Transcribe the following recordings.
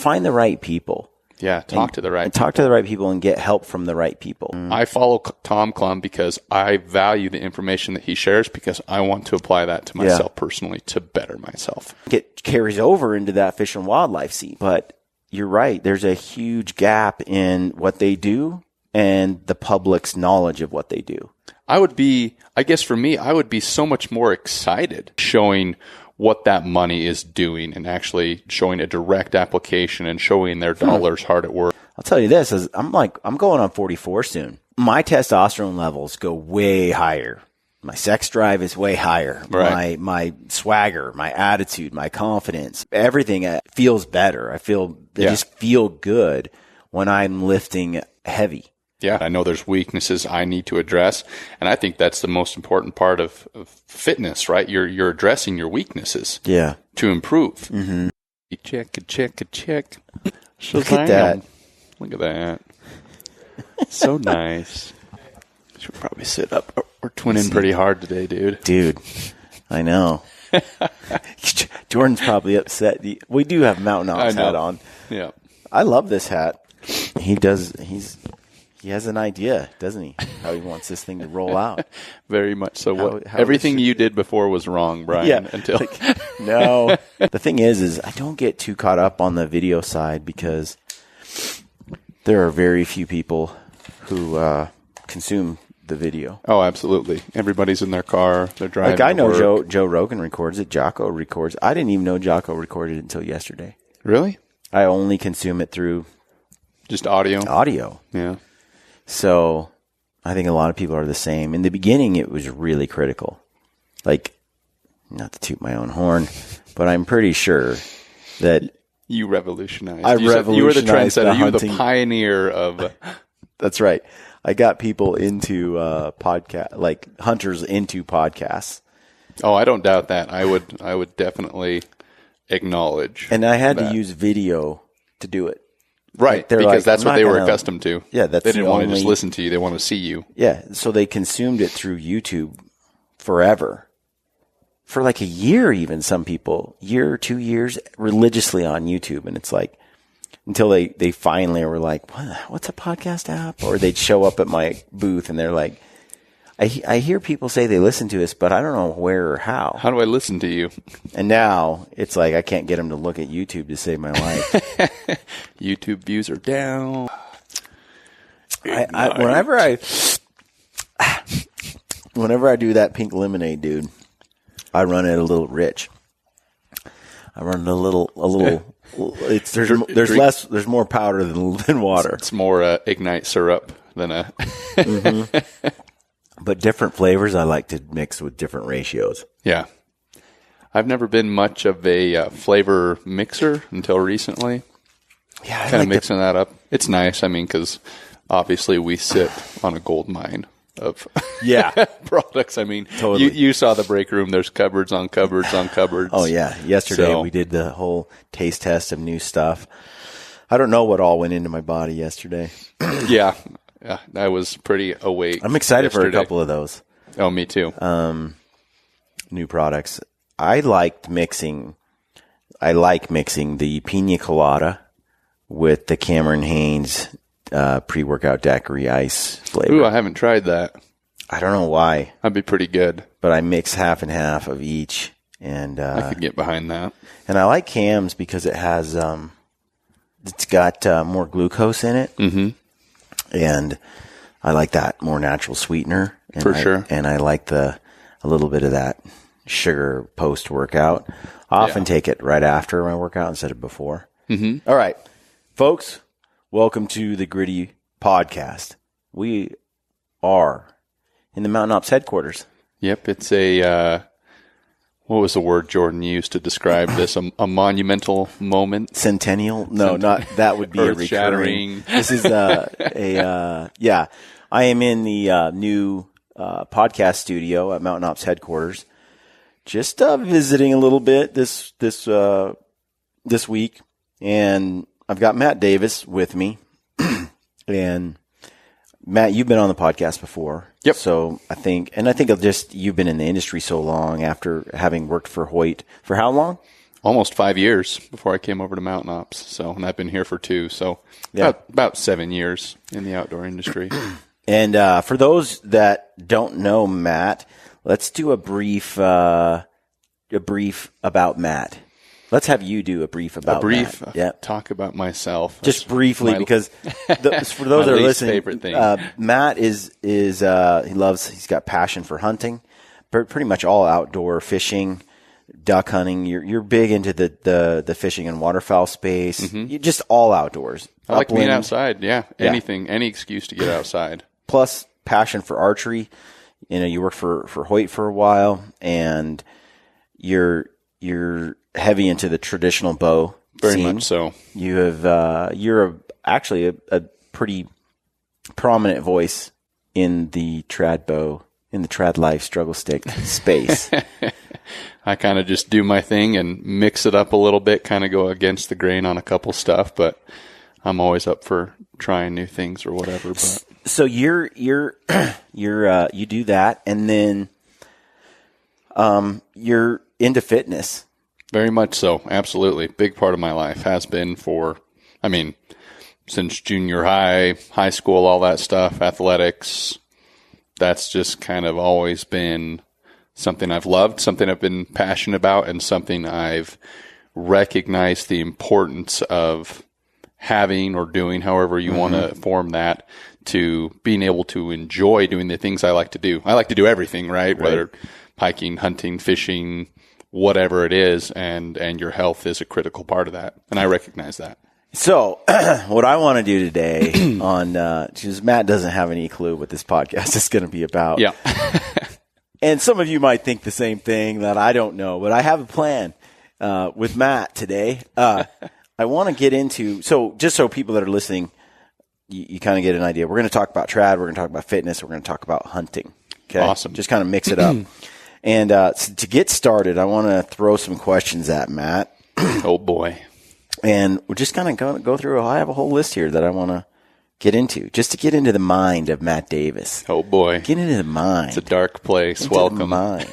find the right people. Yeah, talk to the right people. Talk to the right people and get help from the right people. I follow Tom Klum because I value the information that he shares because I want to apply that to myself personally to better myself. It carries over into that fish and wildlife scene. But you're right. There's a huge gap in what they do and the public's knowledge of what they do. I guess for me, I would be so much more excited showing what that money is doing and actually showing a direct application and showing their dollars hard at work. I'll tell you this, I'm going on 44 soon. My testosterone levels go way higher. My sex drive is way higher. Right. My swagger, my attitude, my confidence, everything feels better. I just feel good when I'm lifting heavy. Yeah, I know there's weaknesses I need to address, and I think that's the most important part of fitness, right? You're addressing your weaknesses to improve. Mm-hmm. Check. Look at that. Look at that. So nice. Should probably sit up. We're twinning pretty hard today, dude. Dude, I know. Jordan's probably upset. We do have Mountain Ops hat on. Yeah. I love this hat. He has an idea, doesn't he? How he wants this thing to roll out. Very much so. Everything you did before was wrong, Brian. Yeah. No. The thing is I don't get too caught up on the video side because there are very few people who consume the video. Oh, absolutely. Everybody's in their car. They're driving. Like I know Joe Rogan records it. Jocko records. I didn't even know Jocko recorded it until yesterday. Really? I only consume it through just audio. Yeah. So I think a lot of people are the same. In the beginning, it was really critical. Like, not to toot my own horn, but I'm pretty sure that you revolutionized. You were the trendsetter. You were the pioneer of. That's right. I got people into podcast, like hunters into podcasts. Oh, I don't doubt that. I would definitely acknowledge. And I had to use video to do it. Right, because that's what they were accustomed to. Yeah, they didn't want to just listen to you; they want to see you. Yeah, so they consumed it through YouTube forever, for like a year, even some people, year or 2 years, religiously on YouTube, and it's like until they finally were like, "What's a podcast app?" Or they'd show up at my booth and they're like, I hear people say they listen to us, but I don't know where or how. How do I listen to you? And now it's like I can't get them to look at YouTube to save my life. YouTube views are down. Whenever I do that pink lemonade, dude, I run it a little rich. I run it a little. There's more powder than water. It's more Ignite syrup than a. Mm-hmm. But different flavors I like to mix with different ratios. Yeah. I've never been much of a flavor mixer until recently. Yeah, kind of mixing that up. It's nice. I mean, because obviously we sit on a gold mine of products. I mean, totally. You saw the break room. There's cupboards on cupboards on cupboards. Oh, yeah. Yesterday we did the whole taste test of new stuff. I don't know what all went into my body yesterday. Yeah, I was pretty awake. I'm excited for a couple of those. Oh, me too. New products. I like mixing the pina colada with the Cameron Hanes pre-workout daiquiri ice flavor. Ooh, I haven't tried that. I don't know why. That'd be pretty good. But I mix half and half of each, and I could get behind that. And I like Cam's because it has it's got more glucose in it. Mm-hmm. And I like that more natural sweetener. And For sure. And I like a little bit of that sugar post-workout. I often take it right after my workout instead of before. Mm-hmm. All right, folks, welcome to the Gritty Podcast. We are in the Mountain Ops headquarters. Yep, it's a... what was the word Jordan used to describe this? A monumental moment? Centennial? No, not that would be a recurring. This is I am in the new podcast studio at Mountain Ops headquarters. Just visiting a little bit this week, and I've got Matt Davis with me. And Matt, you've been on the podcast before. Yep. So I think you've been in the industry so long after having worked for Hoyt for how long? almost 5 years before I came over to Mountain Ops. So, and I've been here for 2. So about 7 years in the outdoor industry. And for those that don't know Matt, let's do a brief about Matt. Let's have you do a brief about Matt. Yeah. Talk about myself. Just briefly, because for those that are listening, favorite thing. Matt he's got passion for hunting, pretty much all outdoor fishing, duck hunting. You're big into the fishing and waterfowl space. Mm-hmm. You're just all outdoors. I like being outside. Yeah. Anything, any excuse to get outside. Plus passion for archery. You worked for Hoyt for a while, and you're heavy into the traditional bow Very scene. much so. You have you're actually a pretty prominent voice in the trad bow, in the Tradlife struggle stick space. I kind of just do my thing and mix it up a little bit, kind of go against the grain on a couple stuff, but I'm always up for trying new things or whatever. But so you do that, and then you're into fitness. Very much so. Absolutely. Big part of my life has been since junior high school, all that stuff, athletics. That's just kind of always been something I've loved, something I've been passionate about, and something I've recognized the importance of having or doing, however you want to form that, to being able to enjoy doing the things I like to do. I like to do everything, right? Whether hiking, hunting, fishing, whatever it is, and your health is a critical part of that. And I recognize that. So what I want to do today because Matt doesn't have any clue what this podcast is going to be about. Yeah. And some of you might think the same thing that I don't know, but I have a plan with Matt today. I want to get into, just so people that are listening, you kind of get an idea. We're going to talk about trad. We're going to talk about fitness. We're going to talk about hunting. Okay. Awesome. Just kind of mix it up. And to get started, I want to throw some questions at Matt. Oh, boy. And we're just kind of go through. I have a whole list here that I want to get into, just to get into the mind of Matt Davis. Oh, boy. Get into the mind. It's a dark place. Into Welcome. The mind.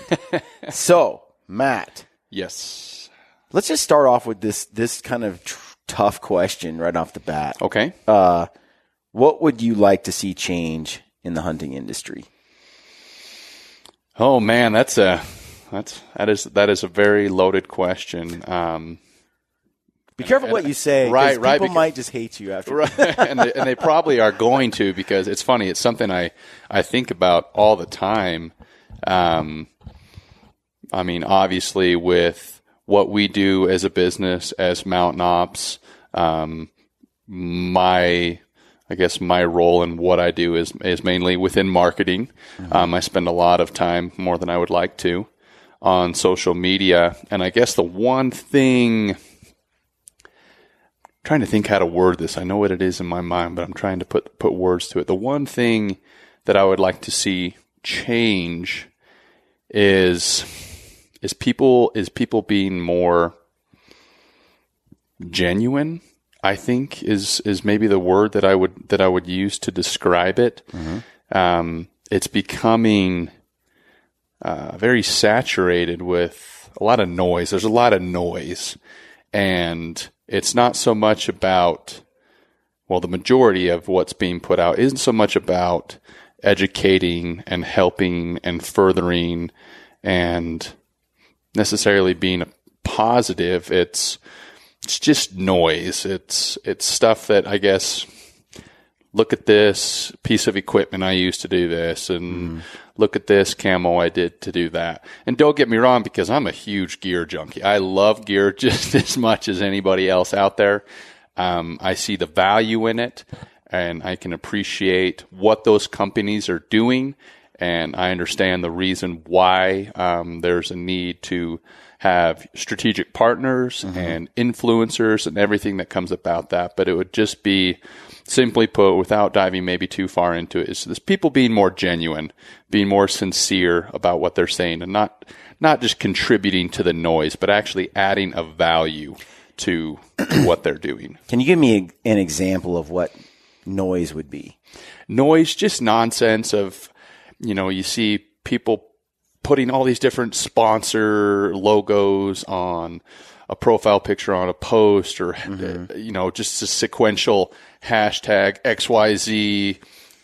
So, Matt. Yes. Let's just start off with this kind of tough question right off the bat. Okay. What would you like to see change in the hunting industry? Oh man, that is a very loaded question. Be careful what you say, right? People might just hate you after. Right, and they probably are going to, because it's funny. It's something I think about all the time. Obviously, with what we do as a business, as Mountain Ops, my role in what I do is mainly within marketing. Mm-hmm. I spend a lot of time, more than I would like to, on social media. And I guess the one thing, I'm trying to think how to word this. I know what it is in my mind, but I'm trying to put words to it. The one thing that I would like to see change is people being more genuine, I think is maybe the word that I would use to describe it. Mm-hmm. It's becoming very saturated with a lot of noise. There's a lot of noise, and it's not so much about, the majority of what's being put out isn't so much about educating and helping and furthering and necessarily being a positive. It's just noise. It's stuff that, I guess, look at this piece of equipment I used to do this, and look at this camo I did to do that. And don't get me wrong, because I'm a huge gear junkie. I love gear just as much as anybody else out there. I see the value in it, and I can appreciate what those companies are doing, and I understand the reason why there's a need to have strategic partners and influencers and everything that comes about that. But it would just be, simply put, without diving maybe too far into it, is this people being more genuine, being more sincere about what they're saying, and not just contributing to the noise, but actually adding a value to what they're doing. Can you give me an example of what noise would be? Noise, just nonsense of, you see people putting all these different sponsor logos on a profile picture on a post or, just a sequential hashtag XYZ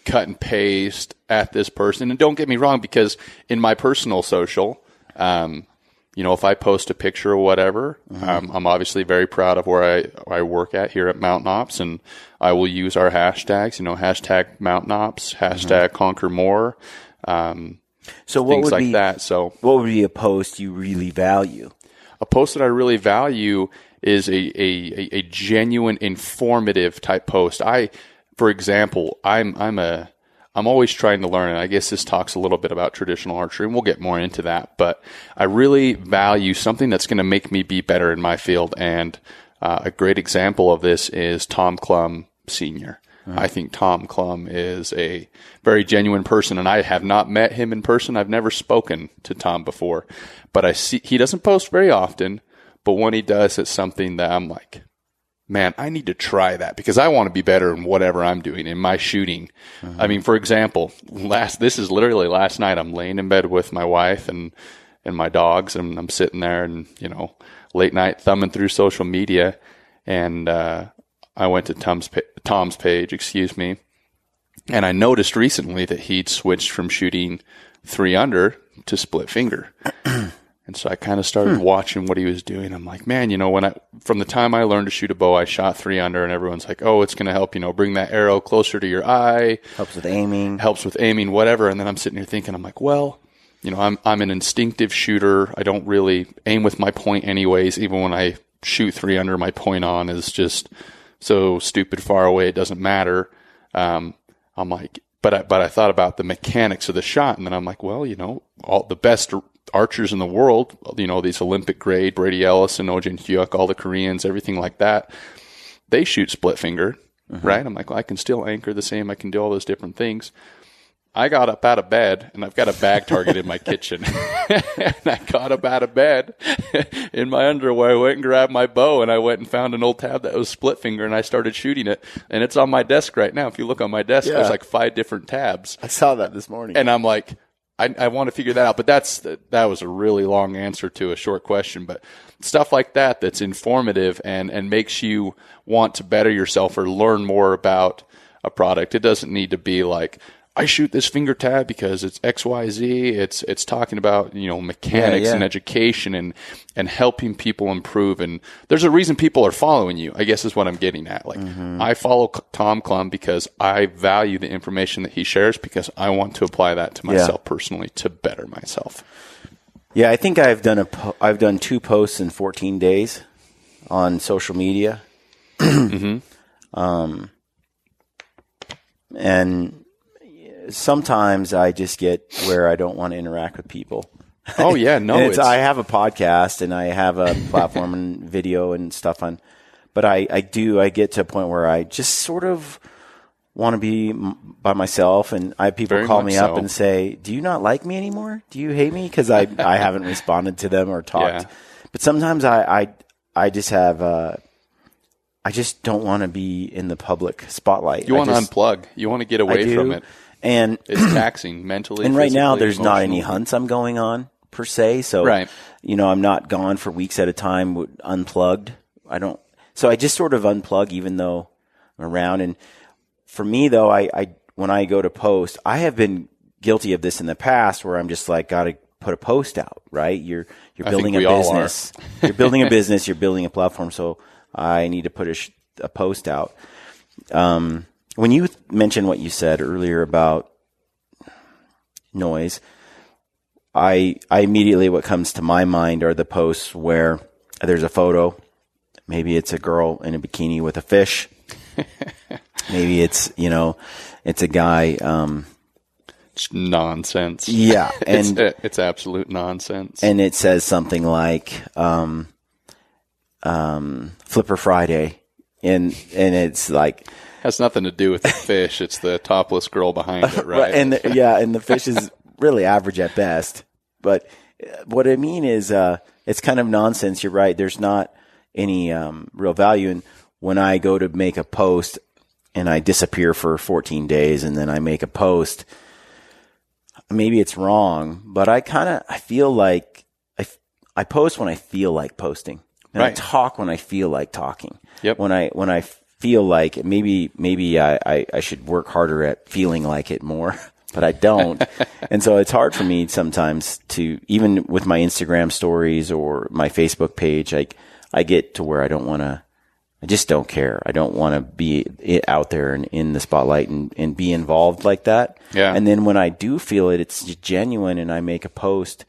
cut and paste at this person. And don't get me wrong, because in my personal social, if I post a picture or whatever, I'm obviously very proud of where I work at here at Mountain Ops, and I will use our hashtags, hashtag Mountain Ops, hashtag Conquer More, so what things would like be, that. So what would be a post you really value? A post that I really value is a genuine, informative type post. For example, I'm always trying to learn, and I guess this talks a little bit about traditional archery, and we'll get more into that, but I really value something that's going to make me be better in my field, and a great example of this is Tom Clum Sr. I think Tom Clum is a very genuine person, and I have not met him in person. I've never spoken to Tom before, but I see he doesn't post very often, but when he does, it's something that I'm like, man, I need to try that because I want to be better in whatever I'm doing in my shooting. I mean, for example, this is literally last night. I'm laying in bed with my wife and my dogs, and I'm sitting there and, late night thumbing through social media, and I went to Tom's page, and I noticed recently that he'd switched from shooting 3-under to split finger. And so I kind of started watching what he was doing. I'm like, man, from the time I learned to shoot a bow, I shot 3-under, and everyone's like, oh, it's going to help, bring that arrow closer to your eye. Helps with aiming, whatever. And then I'm sitting here thinking, I'm like, well, I'm an instinctive shooter. I don't really aim with my point anyways. Even when I shoot 3-under, my point on is just so stupid far away, it doesn't matter. I'm like, but I thought about the mechanics of the shot, and then I'm like, well, all the best archers in the world, these Olympic grade, Brady Ellis and Ojin Hyuk, all the Koreans, everything like that, they shoot split finger, right? I'm like, well, I can still anchor the same. I can do all those different things. I got up out of bed, and I've got a bag target in my kitchen. And I got up out of bed in my underwear. I went and grabbed my bow, and I went and found an old tab that was split finger, and I started shooting it. And it's on my desk right now. If you look on my desk, there's like 5 different tabs. I saw that this morning. And I'm like, I want to figure that out. But that was a really long answer to a short question. But stuff like that's informative and makes you want to better yourself or learn more about a product. It doesn't need to be like, I shoot this finger tab because it's XYZ. It's talking about, mechanics and education and helping people improve. And there's a reason people are following you, I guess is what I'm getting at. Like, I follow Tom Clum because I value the information that he shares, because I want to apply that to myself personally to better myself. Yeah, I think I've done 2 posts in 14 days on social media. And sometimes I just get where I don't want to interact with people. Oh yeah, no. I have a podcast and I have a platform and video and stuff on, but I get to a point where I just sort of want to be by myself, and I have people call me up and say, "Do you not like me anymore? Do you hate me?" Because I haven't responded to them or talked. Yeah. But sometimes I just have I just don't want to be in the public spotlight. You want to unplug. You want to get away from it. And it's taxing mentally. And right now, there's not any hunts I'm going on per se. So, I'm not gone for weeks at a time, unplugged. So I just sort of unplug even though I'm around. And for me though, when I go to post, I have been guilty of this in the past where I'm just like, got to put a post out, right? You're building a business. You're building a business. You're building a platform. So I need to put a post out. When you mentioned what you said earlier about noise, I immediately, what comes to my mind are the posts where there's a photo. Maybe it's a girl in a bikini with a fish. Maybe it's, it's a guy. It's nonsense. Yeah. And it's absolute nonsense. And it says something like, Flipper Friday. And it's like, has nothing to do with the fish. It's the topless girl behind it, right? And the fish is really average at best. But what I mean is, it's kind of nonsense. You're right. There's not any real value. And when I go to make a post and I disappear for 14 days and then I make a post, maybe it's wrong, but I feel like I post when I feel like posting. And right. I talk when I feel like talking. Yep. When I feel like maybe I should work harder at feeling like it more, but I don't. And so it's hard for me sometimes to, even with my Instagram stories or my Facebook page, I get to where I just don't care. I don't want to be out there and in the spotlight and be involved like that. Yeah. And then when I do feel it, it's genuine, and I make a post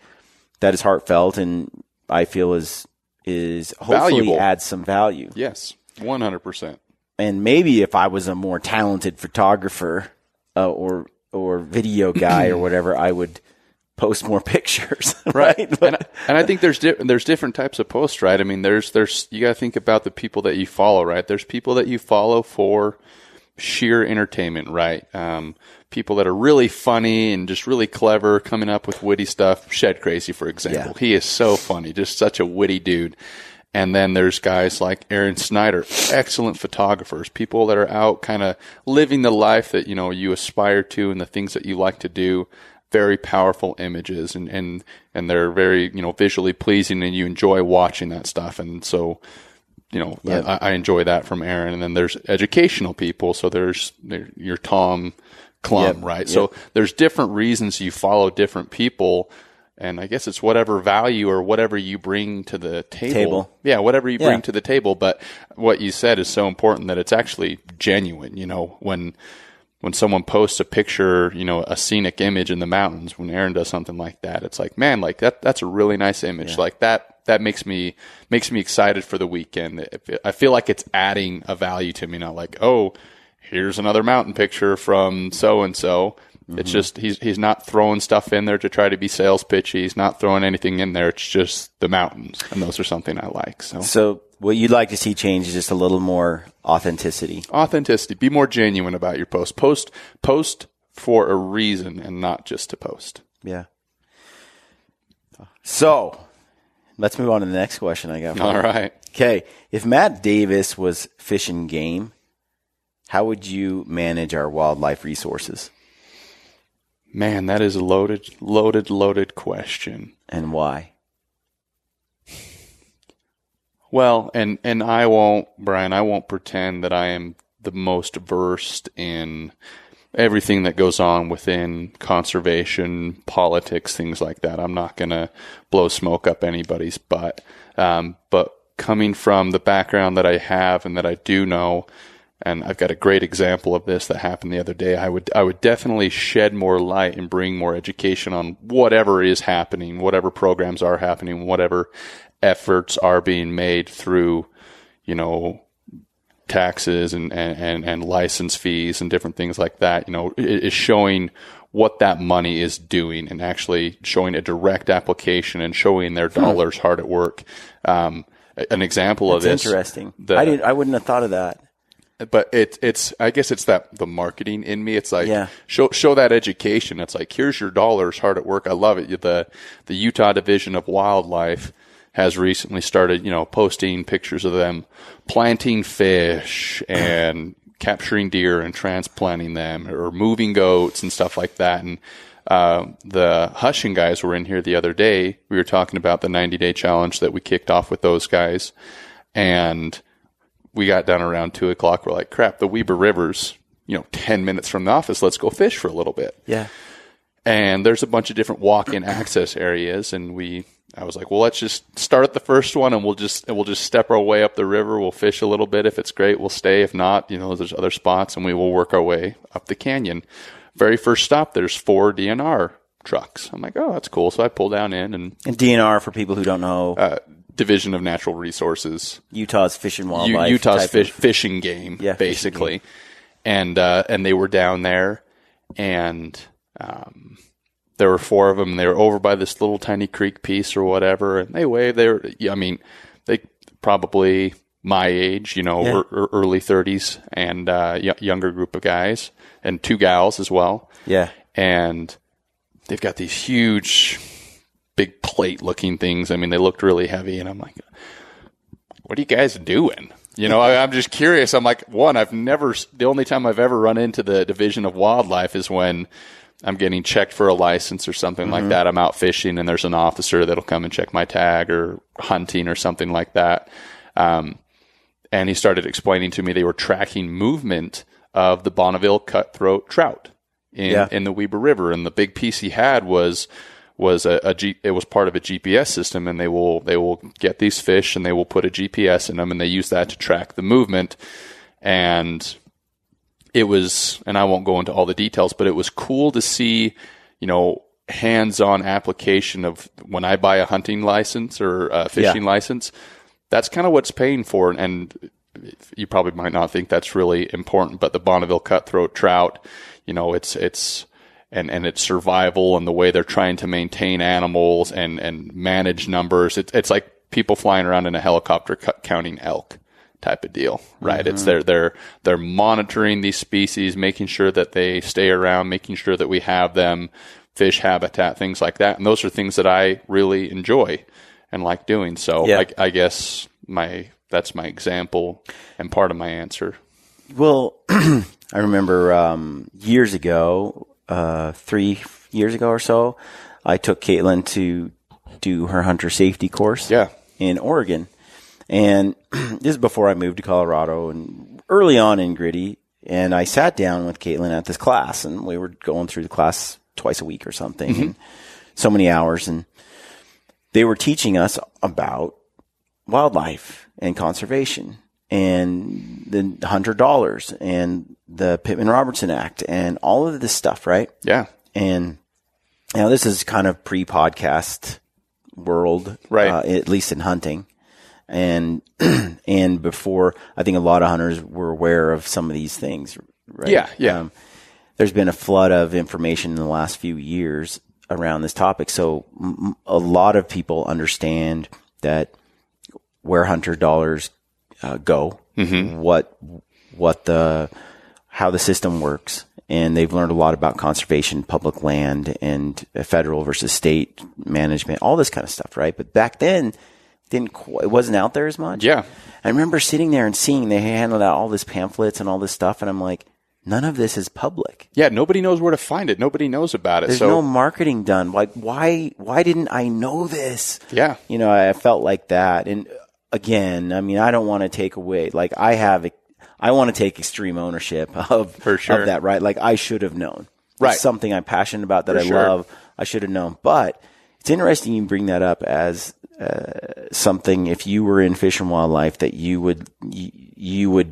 that is heartfelt and I feel is hopefully valuable. adds some value. Yes, 100%. And maybe if I was a more talented photographer or video guy or whatever, I would post more pictures. Right. And I think there's different types of posts, right? I mean, there's you got to think about the people that you follow, right? There's people that you follow for sheer entertainment, right? People that are really funny and just really clever, coming up with witty stuff. Shed Crazy, for example. Yeah. He is so funny, just such a witty dude. And then there's guys like Aaron Snyder, excellent photographers, people that are out kind of living the life that, you aspire to and the things that you like to do. Very powerful images and they're very, visually pleasing, and you enjoy watching that stuff. And so, I enjoy that from Aaron. And then there's educational people. So there's your Tom Klum, right? Yep. So there's different reasons you follow different people. And I guess it's whatever value or whatever you bring to the table. Yeah, whatever you bring to the table. But what you said is so important, that it's actually genuine. When someone posts a picture, a scenic image in the mountains, when Aaron does something like that, it's like, man, like that's a really nice image. Yeah. Like that makes me excited for the weekend. I feel like it's adding a value to me, not like, oh, here's another mountain picture from so-and-so. Mm-hmm. It's just, he's not throwing stuff in there to try to be sales pitchy. He's not throwing anything in there. It's just the mountains. And those are something I like. So what you'd like to see change is just a little more authenticity. Authenticity. Be more genuine about your post. Post for a reason and not just to post. Yeah. So let's move on to the next question I got. All right. Okay. If Matt Davis was Fish and Game, how would you manage our wildlife resources? Man, that is a loaded question. And why? Well, and I won't pretend that I am the most versed in everything that goes on within conservation, politics, things like that. I'm not going to blow smoke up anybody's butt. But coming from the background that I have and that I do know, and I've got a great example of this that happened the other day, I would definitely shed more light and bring more education on whatever is happening, whatever programs are happening, whatever efforts are being made through, taxes and license fees and different things like that. It is showing what that money is doing and actually showing a direct application and showing their dollars hard at work. An example of this. Interesting. I wouldn't have thought of that. But it's I guess it's the marketing in me. It's like, show that education. It's like, here's your dollars hard at work. I love it. The Utah Division of Wildlife has recently started, posting pictures of them planting fish and capturing deer and transplanting them, or moving goats and stuff like that. And the Hushing guys were in here the other day. We were talking about the 90-day challenge that we kicked off with those guys. And we got down around 2:00. We're like, crap, the Weber River's, 10 minutes from the office. Let's go fish for a little bit. Yeah. And there's a bunch of different walk-in access areas. And I was like, well, let's just start at the first one and we'll just step our way up the river. We'll fish a little bit. If it's great, we'll stay. If not, there's other spots, and we will work our way up the canyon. Very first stop, there's 4 DNR trucks. I'm like, oh, that's cool. So I pull down in and DNR, for people who don't know, Division of Natural Resources, Utah's Fish and Wildlife, Utah's fishing game, basically. Game. And they were down there, and there were 4 of them, and they were over by this little tiny creek piece or whatever, and they waved. They probably my age, early 30s, and younger group of guys, and 2 gals as well. Yeah. And they've got these huge, big plate-looking things. I mean, they looked really heavy, and I'm like, what are you guys doing? I'm just curious. I'm like, the only time I've ever run into the Division of Wildlife is when I'm getting checked for a license or something like that. I'm out fishing and there's an officer that'll come and check my tag, or hunting or something like that. And he started explaining to me they were tracking movement of the Bonneville cutthroat trout in the Weber River. And the big piece he had was it was part of a GPS system, and they will get these fish and they will put a GPS in them, and they use that to track the movement. And it was, and I won't go into all the details, but it was cool to see, hands-on application of when I buy a hunting license or a fishing license. That's kind of what's paying for. And you probably might not think that's really important, but the Bonneville cutthroat trout, it's its survival and the way they're trying to maintain animals and manage numbers. It's like people flying around in a helicopter counting elk type of deal, right? It's they're monitoring these species, making sure that they stay around, making sure that we have them, fish habitat, things like that. And those are things that I really enjoy and like doing. So I guess that's my example and part of my answer. Well, I remember years ago, 3 years ago or so, I took Caitlin to do her hunter safety course in Oregon. And this is before I moved to Colorado and early on in Gritty. And I sat down with Caitlin at this class, and we were going through the class twice a week or something, and so many hours. And they were teaching us about wildlife and conservation and the $100 and the Pittman-Robertson Act and all of this stuff, right? Yeah. And this is kind of pre-podcast world, right? At least in hunting. And before, I think a lot of hunters were aware of some of these things, right? Yeah. There's been a flood of information in the last few years around this topic. So a lot of people understand that where hunter dollars go, how the system works. And they've learned a lot about conservation, public land, and federal versus state management, all this kind of stuff, right? But back then, it wasn't out there as much. Yeah. I remember sitting there and seeing they handed out all this pamphlets and all this stuff, and I'm like, none of this is public. Yeah, nobody knows where to find it. Nobody knows about it. There's no marketing done. Like, why didn't I know this? Yeah. I felt like that. And again, I mean, I don't want to take away, like I want to take extreme ownership of that, right? Like I should have known. Right. It's something I'm passionate about that I love. I should have known. But it's interesting you bring that up as something, if you were in fish and wildlife, that you would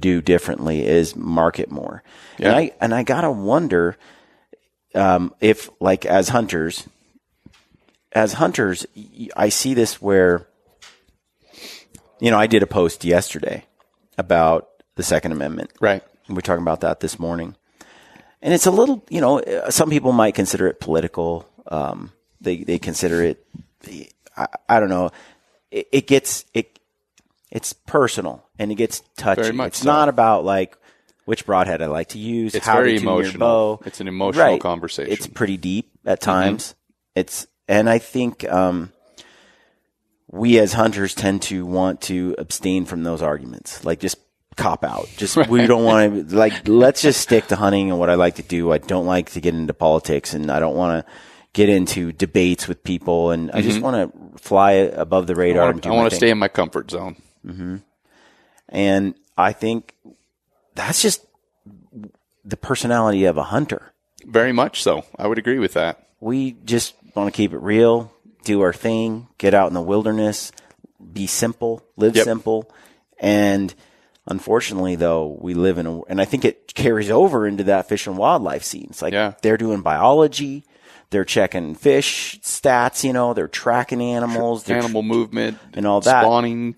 do differently is market more. Yeah. And I gotta wonder if, like, as hunters, I see this where, I did a post yesterday about the Second Amendment. Right. We're talking about that this morning. And it's a little, some people might consider it political. They consider it, I don't know. It's personal and it gets touchy. Very much it's so. Not about like which broadhead I like to use. It's how very to tune your emotional. bow. It's an emotional right. conversation. It's pretty deep at times. And I think we as hunters tend to want to abstain from those arguments. Like just cop out. We don't want to, like, let's just stick to hunting and what I like to do. I don't like to get into politics, and I don't want to get into debates with people, and I just want to fly above the radar. I want to stay in my comfort zone. And I think that's just the personality of a hunter. Very much so. I would agree with that. We just want to keep it real, do our thing, get out in the wilderness, be simple, live simple. And unfortunately, though, we live and I think it carries over into that fish and wildlife scene. It's like they're doing biology. They're checking fish stats, they're tracking animals. Animal movement. And all that. Spawning,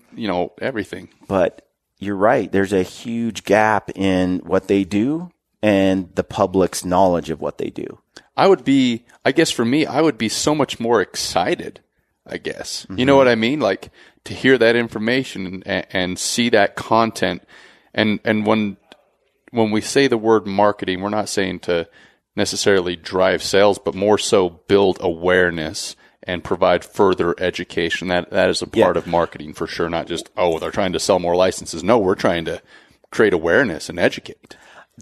everything. But you're right. There's a huge gap in what they do and the public's knowledge of what they do. I guess for me, I would be so much more excited, I guess. You know what I mean? Like to hear that information and see that content. And when we say the word marketing, we're not saying to necessarily drive sales, but more so build awareness and provide further education. That is a part of marketing for sure. Not just, they're trying to sell more licenses. No, we're trying to create awareness and educate.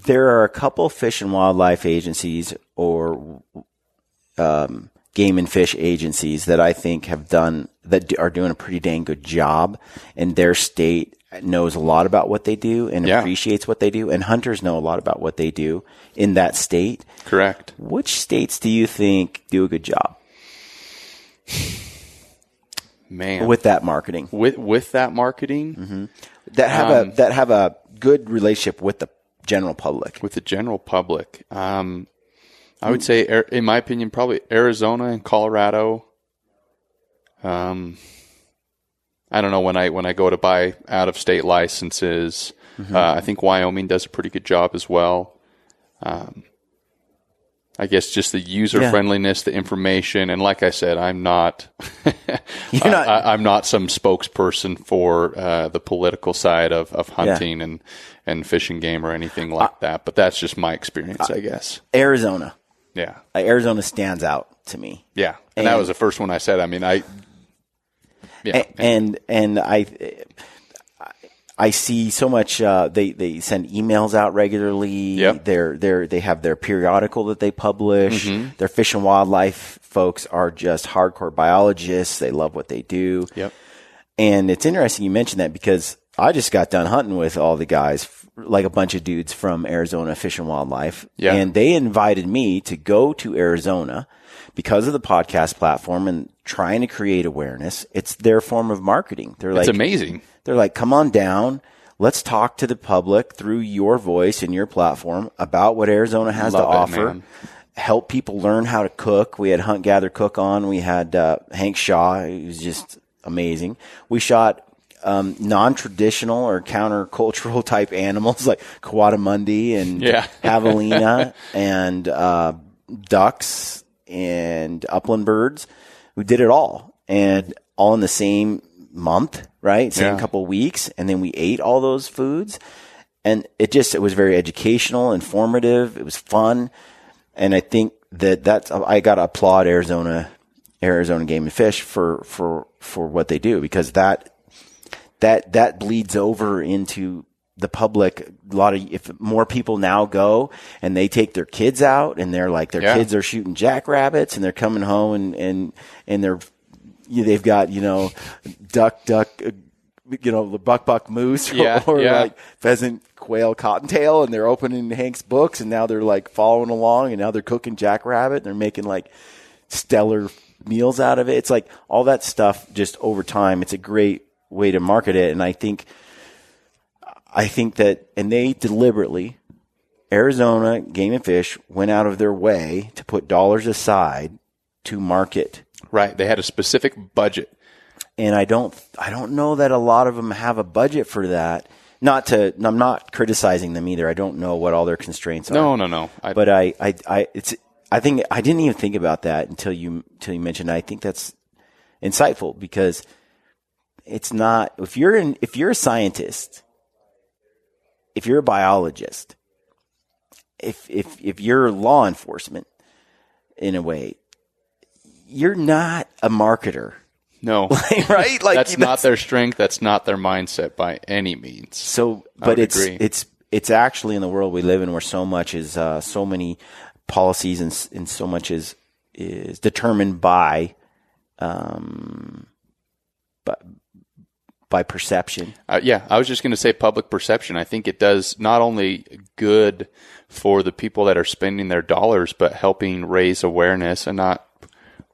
there are a couple fish and wildlife agencies or game and fish agencies that I think are doing a pretty dang good job, and their state knows a lot about what they do and appreciates what they do, and hunters know a lot about what they do in that state. Correct. Which states do you think do a good job? Man, with that marketing, with that marketing, that have a good relationship with the general public. With the general public, I would say, in my opinion, probably Arizona and Colorado. I don't know, when I go to buy out of state licenses, I think Wyoming does a pretty good job as well. I guess just the user friendliness, the information, and like I said, I'm not I'm not some spokesperson for the political side of hunting and fish and game or anything like that. But that's just my experience, I guess. Arizona. Yeah. Arizona stands out to me. Yeah. And that was the first one I said. I mean, I see so much. They send emails out regularly. Yep. They have their periodical that they publish. Their fish and wildlife folks are just hardcore biologists. They love what they do. Yep. And it's interesting you mentioned that, because I just got done hunting with all the guys, like a bunch of dudes from Arizona Fish and Wildlife. Yeah. And they invited me to go to Arizona because of the podcast platform and trying to create awareness. It's their form of marketing. It's amazing. They're like, come on down. Let's talk to the public through your voice and your platform about what Arizona has to offer. Help people learn how to cook. We had Hunt, Gather, Cook on. We had Hank Shaw, who's just amazing. We shot non-traditional or counter-cultural type animals like coatimundi and javelina and ducks and upland birds. We did it all, and all in the same month, right? Same couple of weeks, and then we ate all those foods, and it was very educational, informative. It was fun, and I think I got to applaud Arizona Game and Fish for what they do, because that bleeds over into the public. If more people now go and they take their kids out, and they're like, kids are shooting jackrabbits, and they're coming home and they've got, duck, the buck moose or like pheasant, quail, cottontail, and they're opening Hank's books, and now they're like following along, and now they're cooking jackrabbit, and they're making like stellar meals out of it. It's like all that stuff just over time. It's a great way to market it. And I think that, and they deliberately, Arizona Game and Fish went out of their way to put dollars aside to market. Right. They had a specific budget. And I don't know that a lot of them have a budget for that. I'm not criticizing them either. I don't know what all their constraints are. No. But I think I didn't even think about that until you mentioned it. I think that's insightful, because it's not, if you're a scientist, if you're a biologist, if you're law enforcement in a way, you're not a marketer. No. Right? Like, that's not their strength. That's not their mindset by any means. So, but it's actually, in the world we live in, where so much is, so many policies and so much is determined by perception. I was just going to say public perception. I think it does not only good for the people that are spending their dollars, but helping raise awareness, and not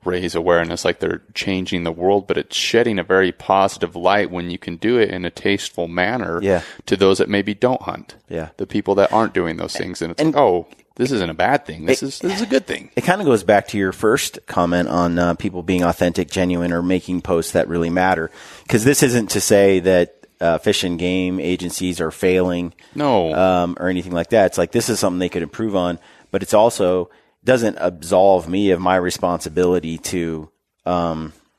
raise awareness like they're changing the world, but it's shedding a very positive light when you can do it in a tasteful manner to those that maybe don't hunt. Yeah. The people that aren't doing those things. And it's this isn't a bad thing. This is a good thing. It kind of goes back to your first comment on people being authentic, genuine, or making posts that really matter. Because this isn't to say that fish and game agencies are failing, or anything like that. It's like, this is something they could improve on, but it's also doesn't absolve me of my responsibility to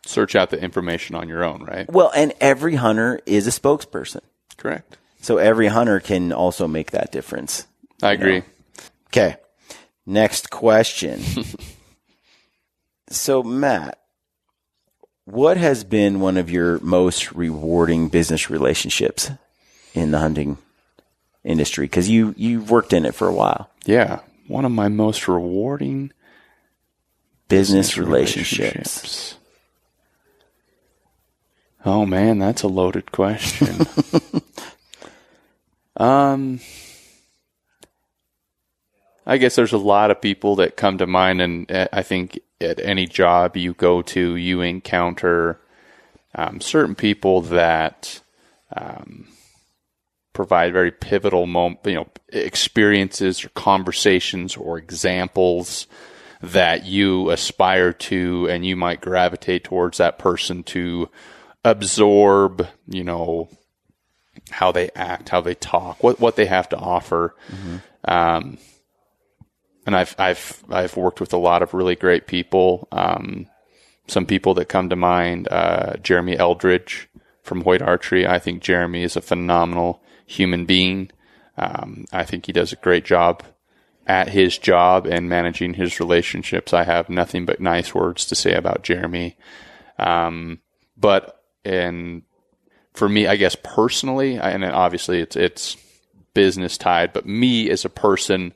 search out the information on your own, right? Well, and every hunter is a spokesperson. Correct. So every hunter can also make that difference. I agree. Okay. Next question. So, Matt, what has been one of your most rewarding business relationships in the hunting industry? Because you've worked in it for a while. Yeah. One of my most rewarding business relationships. Oh man, that's a loaded question. I guess there's a lot of people that come to mind, and I think at any job you go to, you encounter certain people that provide very pivotal experiences or conversations or examples that you aspire to, and you might gravitate towards that person to absorb, how they act, how they talk, what they have to offer. Mm-hmm. And I've worked with a lot of really great people. Some people that come to mind, Jeremy Eldridge from Hoyt Archery. I think Jeremy is a phenomenal human being. I think he does a great job at his job and managing his relationships. I have nothing but nice words to say about Jeremy. For me, I guess personally, and obviously it's business tied, but me as a person,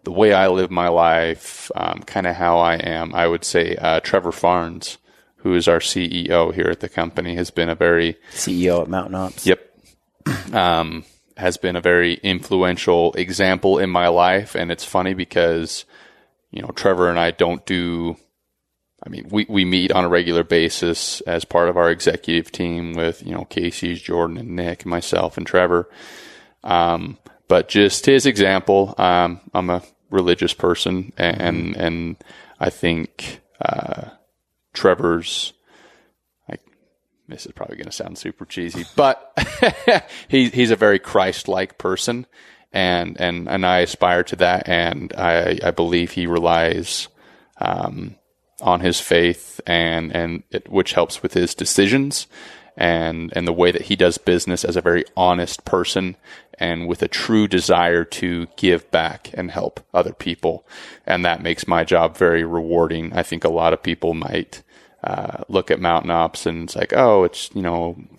the way I live my life, kind of how I am, I would say Trevor Farnes, who is our CEO here at the company, has been a very... CEO at Mountain Ops. Yep. Has been a very influential example in my life. And it's funny because, Trevor and I don't do... we meet on a regular basis as part of our executive team with, Casey, Jordan, and Nick, and myself, and Trevor. But just his example, I'm a religious person, and I think Trevor's, this is probably going to sound super cheesy, but he's a very Christ-like person, and I aspire to that, and I believe he relies on his faith, and which helps with his decisions, and the way that he does business as a very honest person, and with a true desire to give back and help other people. And that makes my job very rewarding. I think a lot of people might look at Mountain Ops and it's like, oh, it's,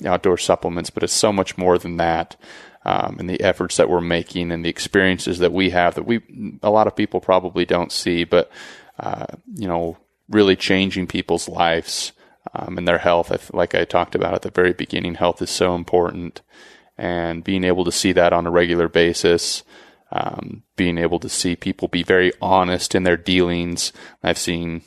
outdoor supplements, but it's so much more than that. And the efforts that we're making and the experiences that we have that a lot of people probably don't see, but, really changing people's lives and their health. Like I talked about at the very beginning, health is so important. And being able to see that on a regular basis, being able to see people be very honest in their dealings. I've seen,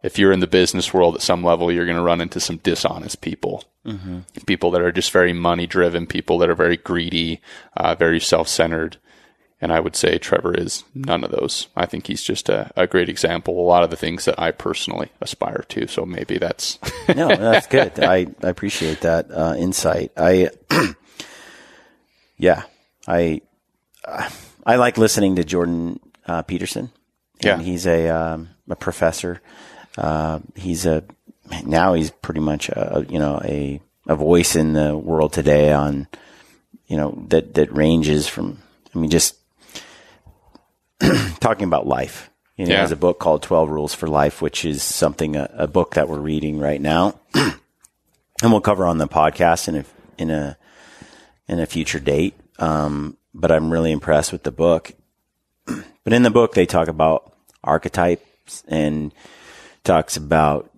if you're in the business world at some level, you're going to run into some dishonest people. Mm-hmm. People that are just very money driven, people that are very greedy, very self-centered. And I would say Trevor is none of those. I think he's just a great example. A lot of the things that I personally aspire to. So maybe that's... No, that's good. I appreciate that insight. I like listening to Jordan Peterson. Yeah. He's a professor. He's pretty much a voice in the world today on, that ranges from, just talking about life. He has a book called 12 Rules for Life, which is something, a book that we're reading right now. And we'll cover on the podcast in a future date. But I'm really impressed with the book. But in the book, they talk about archetypes and talks about,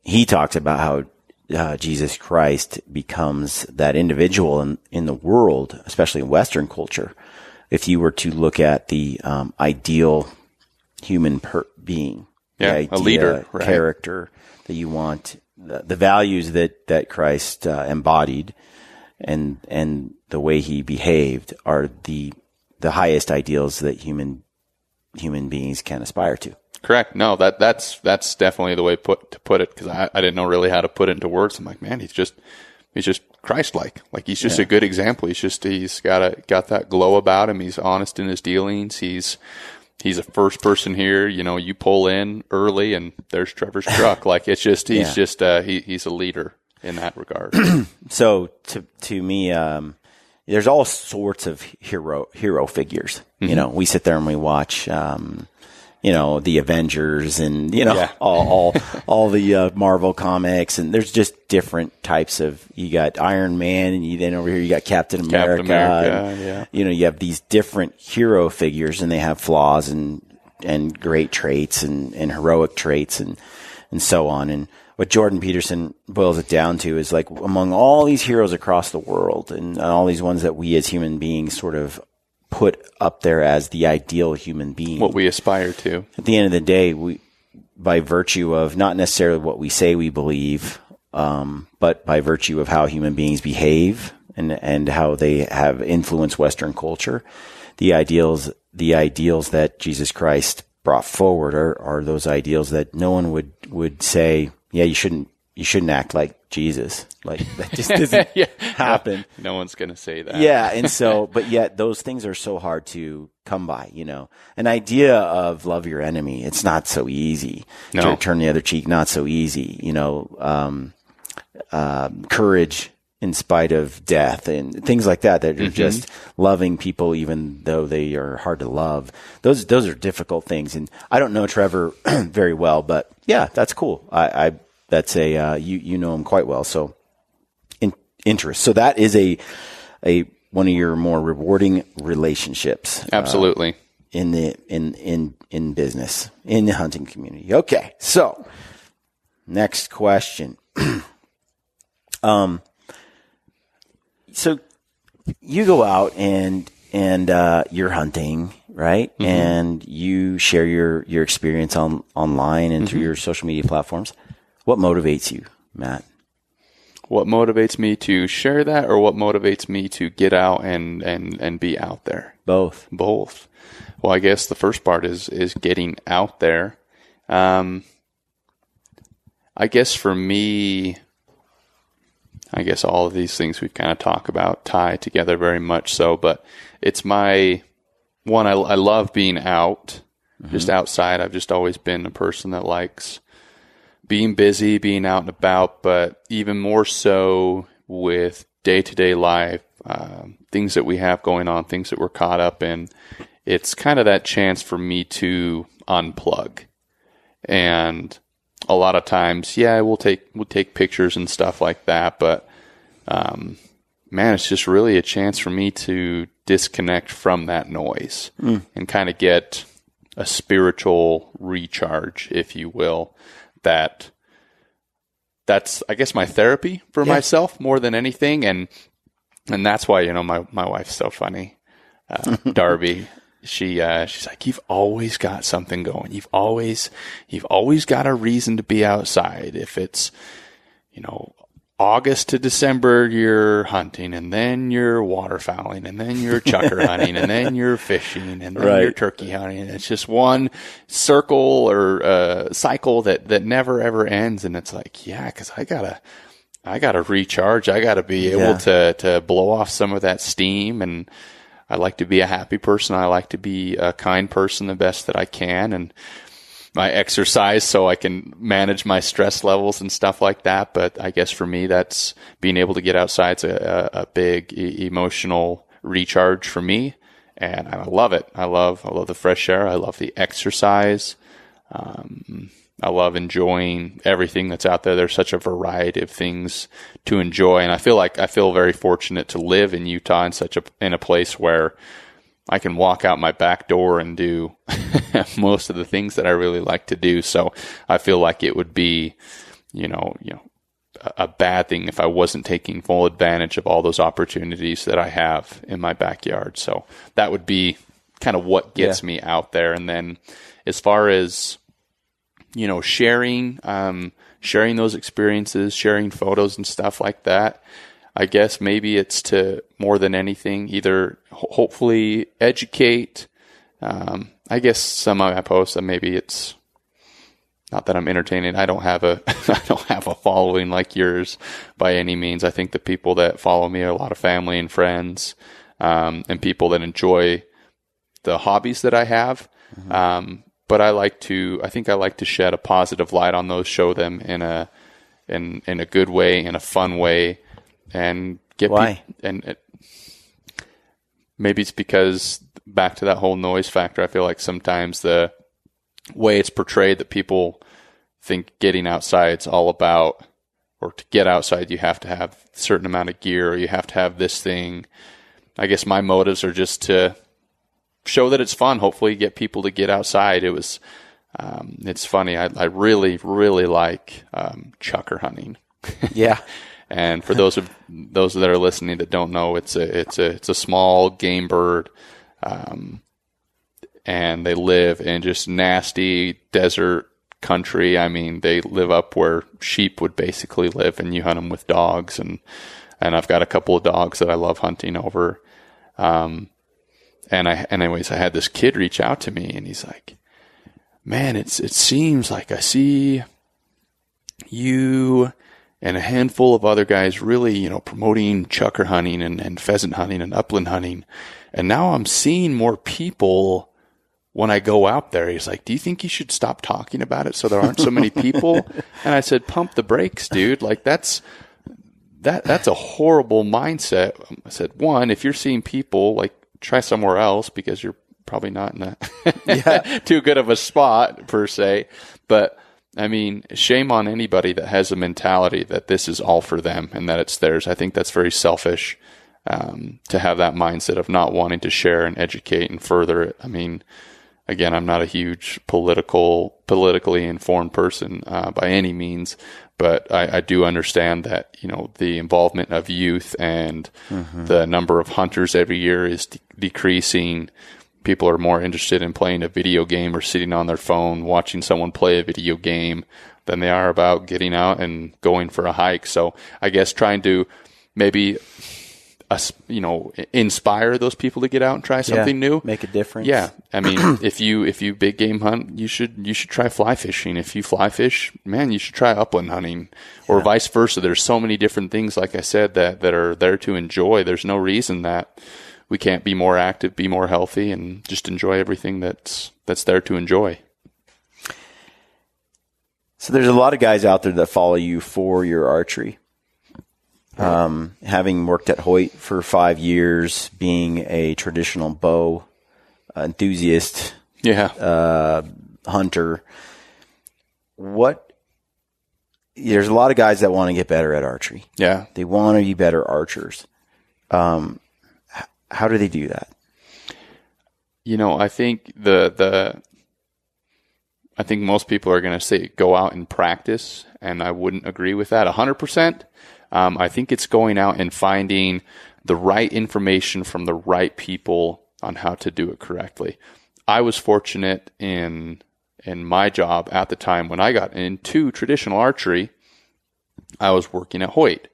he talks about how Jesus Christ becomes that individual in the world, especially in Western culture. If you were to look at the ideal human being, the idea, a leader, right? Character that you want, the values that Christ embodied, and the way he behaved are the highest ideals that human beings can aspire to. Correct. No, that's definitely the way to put it, because I didn't know really how to put it into words. I'm like, man, he's just Christ-like. Like he's just a good example. He's got that glow about him. He's honest in his dealings. He's a first person here. You pull in early and there's Trevor's truck. Like he's a leader in that regard. So to me, there's all sorts of hero figures. Mm-hmm. We sit there and we watch, the Avengers and, all the Marvel comics. And there's just different types of, you got Iron Man, and then over here you got Captain America. And, you have these different hero figures, and they have flaws and great traits and heroic traits and so on. And what Jordan Peterson boils it down to is, like, among all these heroes across the world and all these ones that we as human beings sort of put up there as the ideal human being, what we aspire to, at the end of the day, we, by virtue of not necessarily what we say we believe, but by virtue of how human beings behave and how they have influenced Western culture, the ideals that Jesus Christ brought forward are those ideals that no one would say, yeah, you shouldn't act like Jesus. Like, that just doesn't happen. No one's going to say that. Yeah. And so, but yet those things are so hard to come by, an idea of love your enemy. It's not so easy. No. Turn the other cheek. Not so easy, courage in spite of death and things like that are just loving people, even though they are hard to love. Those are difficult things. And I don't know Trevor very well, but yeah, that's cool. That's you know him quite well. So interest. So that is a one of your more rewarding relationships. Absolutely. In business, in the hunting community. Okay. So next question. So you go out and you're hunting, right? Mm-hmm. And you share your experience online and through your social media platforms. What motivates you, Matt? What motivates me to share that, or what motivates me to get out and be out there? Both. Well, I guess the first part is getting out there. I guess for me, all of these things we've kind of talked about tie together very much so, but it's my one. I love being out, just outside. I've just always been a person that likes being busy, being out and about, but even more so with day-to-day life, things that we have going on, things that we're caught up in. It's kind of that chance for me to unplug. And a lot of times, we'll take pictures and stuff like that, but man, it's just really a chance for me to disconnect from that noise and kind of get a spiritual recharge, if you will. That's I guess my therapy for myself more than anything, and that's why my wife's so funny, Darby. She's like, you've always got something going. You've always got a reason to be outside. If it's August to December, you're hunting, and then you're waterfowling, and then you're chucker hunting, and then you're fishing, and then you're turkey hunting. And it's just one circle or cycle that never ever ends. And it's like, because I gotta recharge. I gotta be able to blow off some of that steam. And I like to be a happy person. I like to be a kind person the best that I can. And I exercise so I can manage my stress levels and stuff like that. But I guess for me, that's being able to get outside's a big emotional recharge for me. And I love it. I love the fresh air. I love the exercise. I love enjoying everything that's out there. There's such a variety of things to enjoy. And I feel very fortunate to live in Utah in a place where I can walk out my back door and do most of the things that I really like to do. So I feel like it would be, a bad thing if I wasn't taking full advantage of all those opportunities that I have in my backyard. So that would be kind of what gets me out there. And then as far as, sharing those experiences, sharing photos and stuff like that, I guess maybe it's to, more than anything, either hopefully educate. I guess some of my posts, maybe it's not that I'm entertaining. I don't have a following like yours by any means. I think the people that follow me are a lot of family and friends, and people that enjoy the hobbies that I have. But I think I like to shed a positive light on those, show them in a good way, in a fun way. And get why? Maybe it's because back to that whole noise factor. I feel like sometimes the way it's portrayed that people think getting outside is all about, or to get outside, you have to have a certain amount of gear, or you have to have this thing. I guess my motives are just to show that it's fun, hopefully get people to get outside. It was, it's funny. I really, really like chucker hunting. Yeah. And for those that are listening that don't know, it's a small game bird, and they live in just nasty desert country. I mean, they live up where sheep would basically live, and you hunt them with dogs. And I've got a couple of dogs that I love hunting over. Anyways, I had this kid reach out to me, and he's like, "Man, it seems like I see you and a handful of other guys really, promoting chucker hunting and pheasant hunting and upland hunting. And now I'm seeing more people when I go out there." He's like, "Do you think you should stop talking about it so there aren't so many people?" And I said, "Pump the brakes, dude. Like that's a horrible mindset." I said, one, if you're seeing people, like, try somewhere else, because you're probably not in a too good of a spot per se. But I mean, shame on anybody that has a mentality that this is all for them and that it's theirs. I think that's very selfish, to have that mindset of not wanting to share and educate and further it. I mean, again, I'm not a huge politically informed person by any means, but I do understand that, the involvement of youth and the number of hunters every year is decreasing. People are more interested in playing a video game or sitting on their phone watching someone play a video game than they are about getting out and going for a hike. So I guess trying to maybe inspire those people to get out and try something new, make a difference. Yeah, I mean, if you big game hunt, you should try fly fishing. If you fly fish, man, you should try upland hunting, or vice versa. There's so many different things, like I said, that are there to enjoy. There's no reason that we can't be more active, be more healthy, and just enjoy everything that's there to enjoy. So there's a lot of guys out there that follow you for your archery. Having worked at Hoyt for 5 years, being a traditional bow enthusiast, hunter, there's a lot of guys that want to get better at archery. Yeah. They want to be better archers. How do they do that? I think I think most people are going to say go out and practice, and I wouldn't agree with that 100%. I think it's going out and finding the right information from the right people on how to do it correctly. I was fortunate in my job at the time when I got into traditional archery. I was working at Hoyt,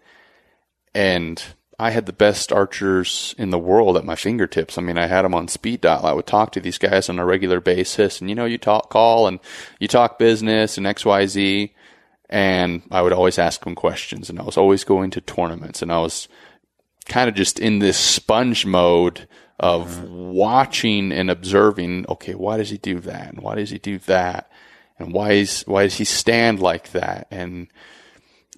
and I had the best archers in the world at my fingertips. I mean, I had them on speed dial. I would talk to these guys on a regular basis, and you call and you talk business and XYZ. And I would always ask them questions, and I was always going to tournaments, and I was kind of just in this sponge mode of watching and observing. Okay, why does he do that? And why does he do that? And why does he stand like that? And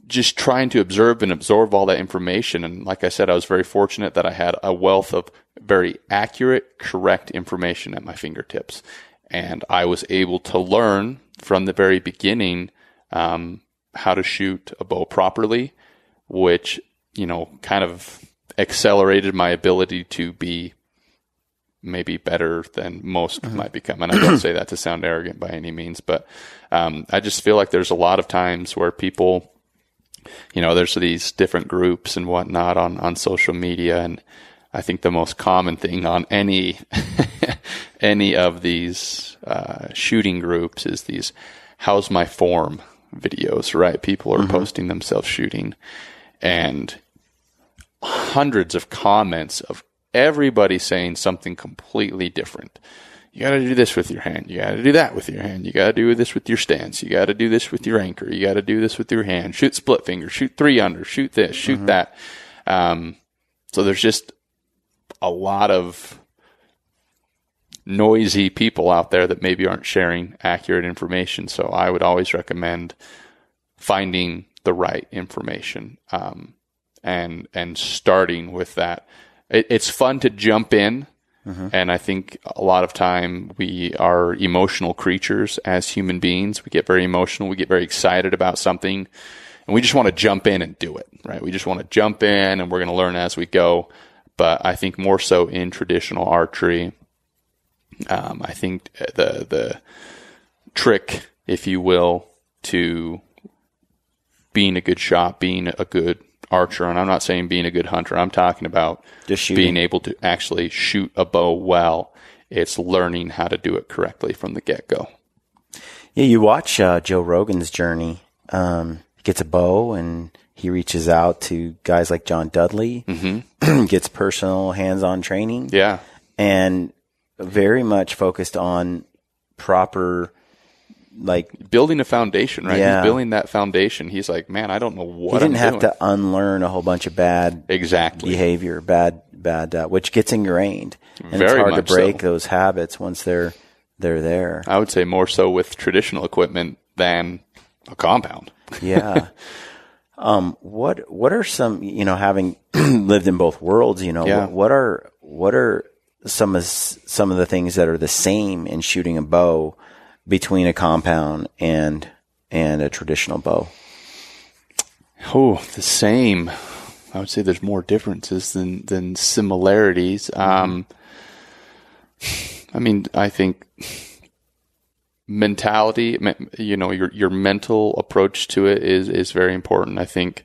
just trying to observe and absorb all that information. And like I said, I was very fortunate that I had a wealth of very accurate, correct information at my fingertips. And I was able to learn from the very beginning how to shoot a bow properly, which, kind of accelerated my ability to be maybe better than most might become. And I don't say that to sound arrogant by any means, but I just feel like there's a lot of times where people, there's these different groups and whatnot on social media. And I think the most common thing on any of these shooting groups is these "how's my form" videos, right? People are posting themselves shooting, and hundreds of comments of everybody saying something completely different. You got to do this with your hand. You got to do that with your hand. You got to do this with your stance. You got to do this with your anchor. You got to do this with your hand. Shoot split finger. Shoot 3-under. Shoot this. Shoot that. So there's just a lot of noisy people out there that maybe aren't sharing accurate information. So I would always recommend finding the right information, and starting with that. It's fun to jump in And I think a lot of time we are emotional creatures as human beings. We get very emotional. We get very excited about something, and we just want to jump in and do it, right? We just want to jump in, and we're going to learn as we go. But I think more so in traditional archery, I think the trick, if you will, to being a good shot, being a good archer, and I'm not saying being a good hunter, I'm talking about just being able to actually shoot a bow well. It's learning how to do it correctly from the get-go. Yeah, you watch Joe Rogan's journey. He gets a bow and he reaches out to guys like John Dudley, gets personal hands-on training. Yeah. And very much focused on proper, like, building a foundation, right? Yeah. He's building that foundation. He's like, man, I don't know what he I'm didn't have to unlearn a whole bunch of bad behavior, bad, which gets ingrained. And Very it's hard much to break so. Those habits once they're there. I would say more so with traditional equipment than a compound. Yeah. What are some, having lived in both worlds, what are some of the things that are the same in shooting a bow between a compound and a traditional bow? Oh, the same. I would say there's more differences than similarities. I mean, I think mentality, your mental approach to it is very important. I think,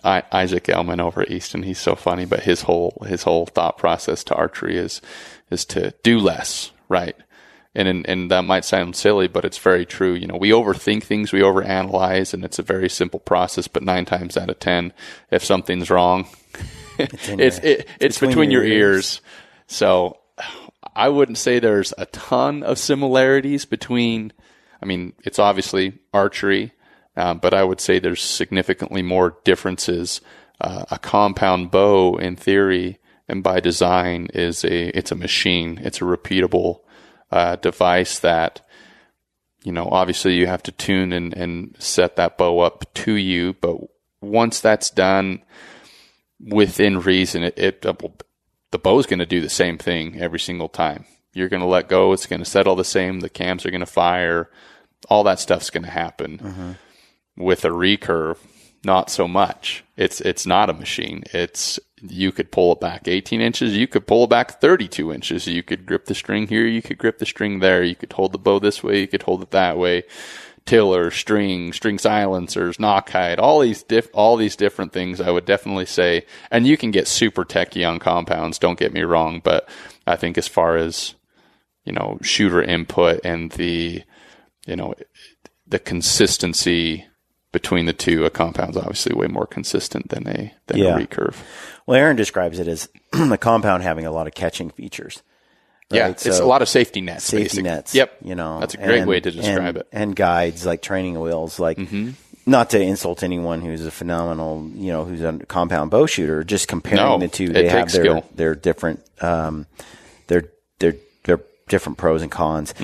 Isaac Elman over at Easton, he's so funny, but his whole thought process to archery is to do less, right? And that might sound silly, but it's very true. We overthink things, we overanalyze, and it's a very simple process. But 9 times out of 10, if something's wrong, it's between your ears. So I wouldn't say there's a ton of similarities between. I mean, it's obviously archery, but I would say there's significantly more differences. A compound bow, in theory and by design, it's a machine. It's a repeatable device that, obviously you have to tune and set that bow up to you. But once that's done within reason, the bow is going to do the same thing every single time. You're going to let go. It's going to settle the same. The cams are going to fire. All that stuff's going to happen. With a recurve, not so much. It's not a machine. You could pull it back 18 inches. You could pull it back 32 inches. You could grip the string here. You could grip the string there. You could hold the bow this way. You could hold it that way. Tiller, string silencers, knock height, all these different things, I would definitely say. And you can get super techie on compounds, don't get me wrong, but I think as far as, shooter input and the consistency between the two, a compound's obviously way more consistent than a recurve. Well, Aaron describes it as a compound having a lot of catching features. Right? Yeah, it's a lot of safety nets. Safety nets. Yep. That's a great way to describe it. And guides, like training wheels, like not to insult anyone who's a phenomenal, who's a compound bow shooter, just comparing the two. They have their different, their different pros and cons.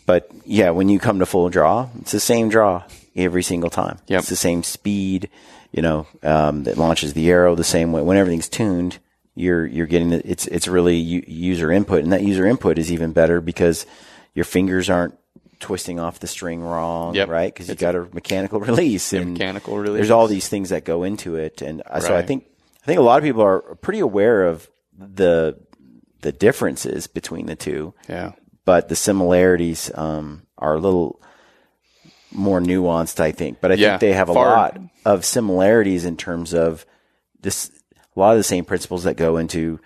But yeah, when you come to full draw, it's the same draw every single time. Yep. It's the same speed, that launches the arrow the same way. When everything's tuned, you're getting it's really user input, and that user input is even better because your fingers aren't twisting off the string wrong, right? Because you got a mechanical release, there's all these things that go into it, and so I think a lot of people are pretty aware of the differences between the two. Yeah, but the similarities are a little more nuanced, I think. But I think they have a lot of similarities in terms of this. A lot of the same principles that go into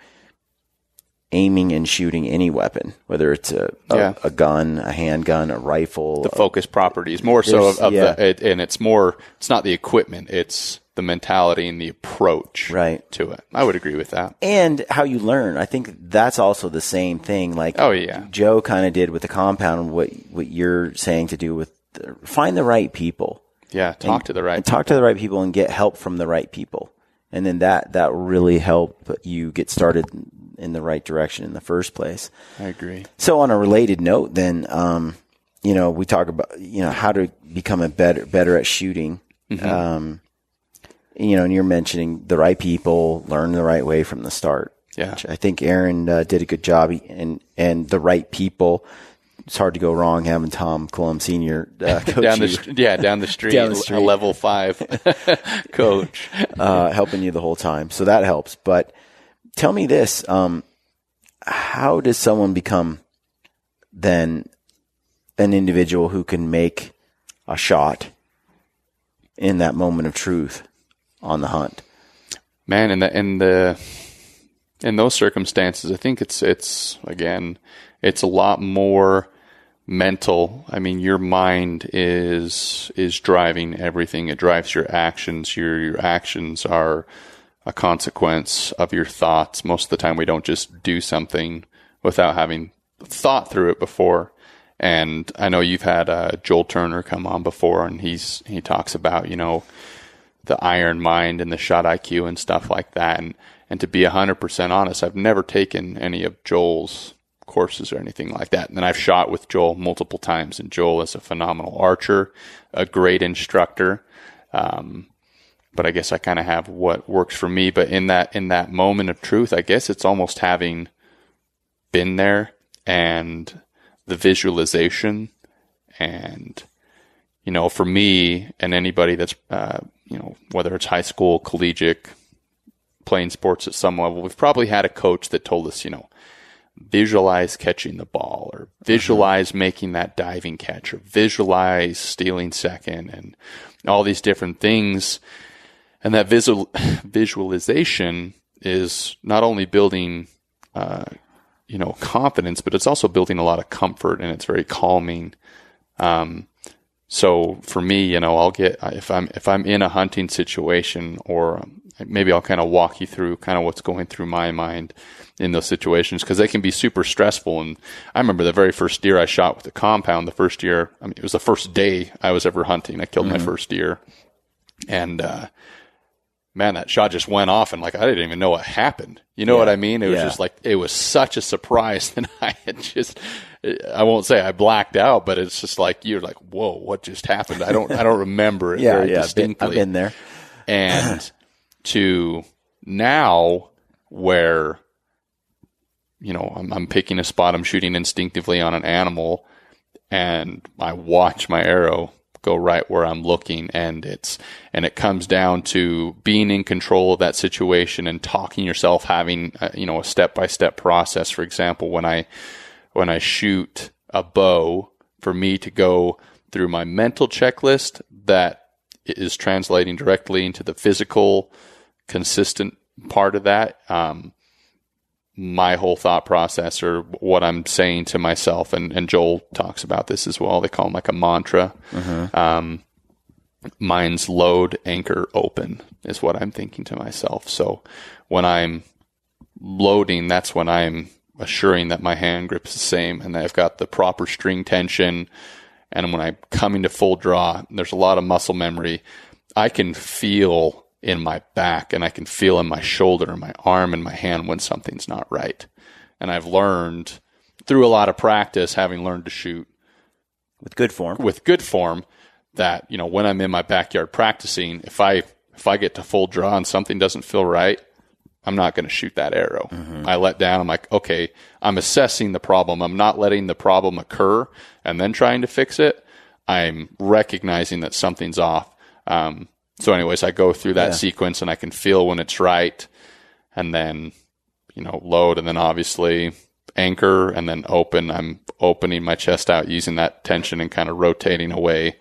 aiming and shooting any weapon, whether it's a gun, a handgun, a rifle. The focus properties, more so of and it's not the equipment, it's the mentality and the approach to it. I would agree with that. And how you learn. I think that's also the same thing. Like Joe kind of did with the compound, what you're saying to do with find the right people. Yeah, talk to the right people and get help from the right people. And then that really helped you get started in the right direction in the first place. I agree. So on a related note, then, we talk about, how to become better at shooting. and you're mentioning the right people, learn the right way from the start. Yeah. I think Aaron did a good job, and the right people. It's hard to go wrong having Tom Colum Sr. Coach down the street, a level 5 coach, helping you the whole time. So that helps. But tell me this: how does someone become then an individual who can make a shot in that moment of truth on the hunt? Man, in those circumstances, I think it's a lot more mental. I mean, your mind is driving everything. It drives your actions. Your actions are a consequence of your thoughts. Most of the time, we don't just do something without having thought through it before. And I know you've had Joel Turner come on before, and he talks about, the iron mind and the shot IQ and stuff like that. And to be 100% honest, I've never taken any of Joel's courses or anything like that. And I've shot with Joel multiple times, and Joel is a phenomenal archer, a great instructor. But I guess I kind of have what works for me. But in that moment of truth, I guess it's almost having been there and the visualization. And, for me and anybody that's, whether it's high school, collegiate, playing sports at some level, we've probably had a coach that told us, visualize catching the ball, or visualize making that diving catch, or visualize stealing second, and all these different things. And that visualization is not only building, confidence, but it's also building a lot of comfort, and it's very calming. So for me, I'll get, if I'm in a hunting situation, or maybe I'll kind of walk you through kind of what's going through my mind in those situations, because they can be super stressful. And I remember the very first deer I shot with the compound, the first year, it was the first day I was ever hunting. I killed my first deer, and, man, that shot just went off, and I didn't even know what happened. You know what I mean? It was just it was such a surprise that I won't say I blacked out, but it's just you're like, whoa, what just happened? I don't remember it very distinctly. I've been there. And to now where, I'm picking a spot, I'm shooting instinctively on an animal, and I watch my arrow go right where I'm looking, and it comes down to being in control of that situation and talking yourself, having a step-by-step process. For example, when I shoot a bow, for me to go through my mental checklist that is translating directly into the physical, consistent part of that, my whole thought process, or what I'm saying to myself, and Joel talks about this as well. They call them a mantra. Mine's load, anchor, open is what I'm thinking to myself. So when I'm loading, that's when I'm assuring that my hand grip is the same and that I've got the proper string tension. And when I'm coming to full draw, there's a lot of muscle memory. I can feel in my back, and I can feel in my shoulder and my arm and my hand when something's not right. And I've learned through a lot of practice, having learned to shoot with good form, that, when I'm in my backyard practicing, if I get to full draw and something doesn't feel right, I'm not going to shoot that arrow. I let down. I'm like, okay, I'm assessing the problem. I'm not letting the problem occur and then trying to fix it. I'm recognizing that something's off. So anyways, I go through that sequence, and I can feel when it's right, and then, load, and then obviously anchor, and then open. I'm opening my chest out, using that tension and kind of rotating away.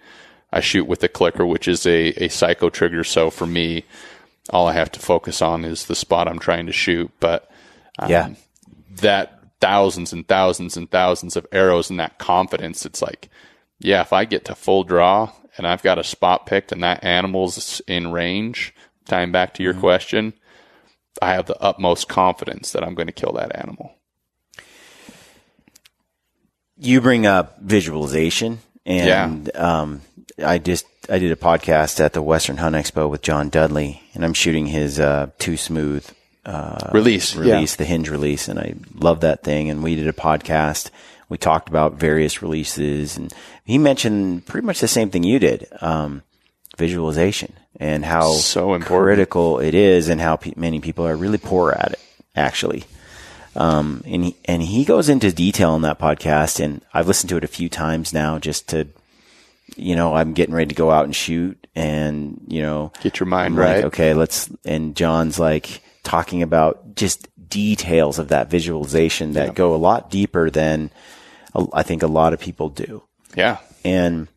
I shoot with the clicker, which is a psycho trigger. So for me, all I have to focus on is the spot I'm trying to shoot. But that thousands and thousands and thousands of arrows and that confidence, it's if I get to full draw and I've got a spot picked and that animal's in range, tying back to your question, I have the utmost confidence that I'm going to kill that animal. You bring up visualization, and I did a podcast at the Western Hunt Expo with John Dudley, and I'm shooting his Too Smooth release, the hinge release, and I love that thing. And we did a podcast. We talked about various releases, and he mentioned pretty much the same thing you did, visualization. and how so important. critical it is, and how many people are really poor at it, actually. And he goes into detail in that podcast, and I've listened to it a few times now just to, I'm getting ready to go out and shoot, and, get your mind I'm right. like, okay, and John's like talking about just details of that visualization that go a lot deeper than I think a lot of people do. Yeah. And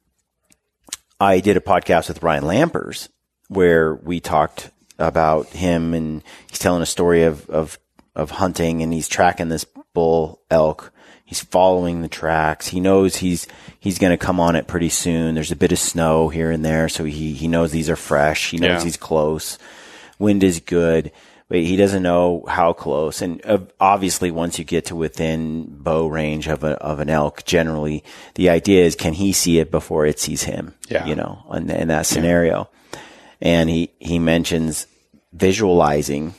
I did a podcast with Ryan Lampers where we talked about him, and he's telling a story of hunting, and he's tracking this bull elk. He's following the tracks. He knows he's going to come on it pretty soon. There's a bit of snow here and there, so he knows these are fresh. He knows he's close. Wind is good, but he doesn't know how close. And obviously, once you get to within bow range of an elk, generally the idea is, can he see it before it sees him? Yeah. In that scenario. And he mentions visualizing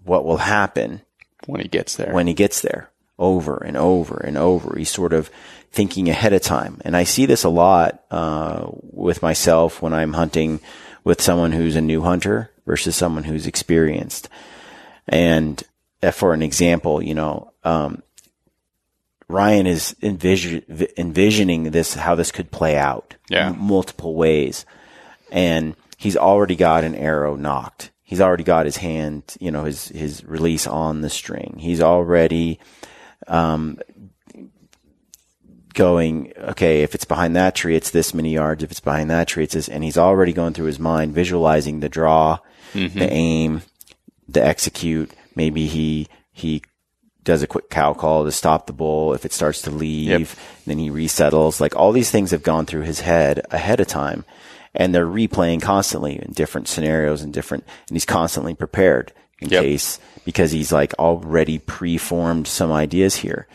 what will happen when he gets there. Over and over and over. He's sort of thinking ahead of time. And I see this a lot with myself when I'm hunting with someone who's a new hunter versus someone who's experienced. And for an example, Ryan is envisioning how this could play out in multiple ways. And he's already got an arrow knocked. He's already got his hand, his release on the string. He's already going, okay, if it's behind that tree, it's this many yards. If it's behind that tree, it's this. And he's already going through his mind, visualizing the draw, the aim, the execute. Maybe he does a quick cow call to stop the bull if it starts to leave. Then he resettles. Like, all these things have gone through his head ahead of time, and they're replaying constantly in different scenarios and he's constantly prepared in case, because he's like already preformed some ideas here.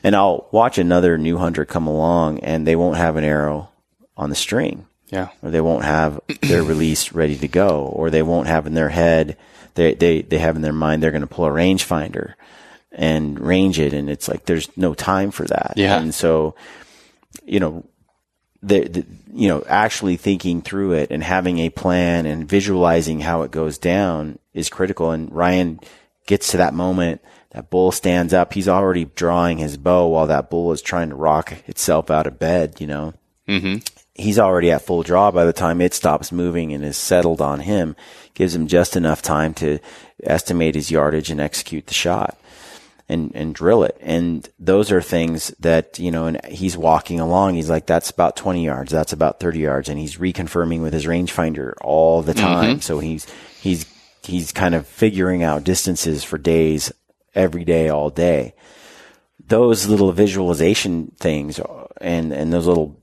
And I'll watch another new hunter come along, and they won't have an arrow on the string. Yeah. Or they won't have their release ready to go, or they won't have in their head, they have in their mind, they're going to pull a rangefinder and range it. And it's like, there's no time for that. Yeah. And so, actually thinking through it and having a plan and visualizing how it goes down is critical. And Ryan gets to that moment, that bull stands up. He's already drawing his bow while that bull is trying to rock itself out of bed, Mm-hmm. He's already at full draw by the time it stops moving and is settled on him. Gives him just enough time to estimate his yardage and execute the shot and drill it. And those are things that, and he's walking along. He's like, that's about 20 yards. That's about 30 yards. And he's reconfirming with his rangefinder all the time. So he's kind of figuring out distances for days, every day, all day. Those little visualization things and those little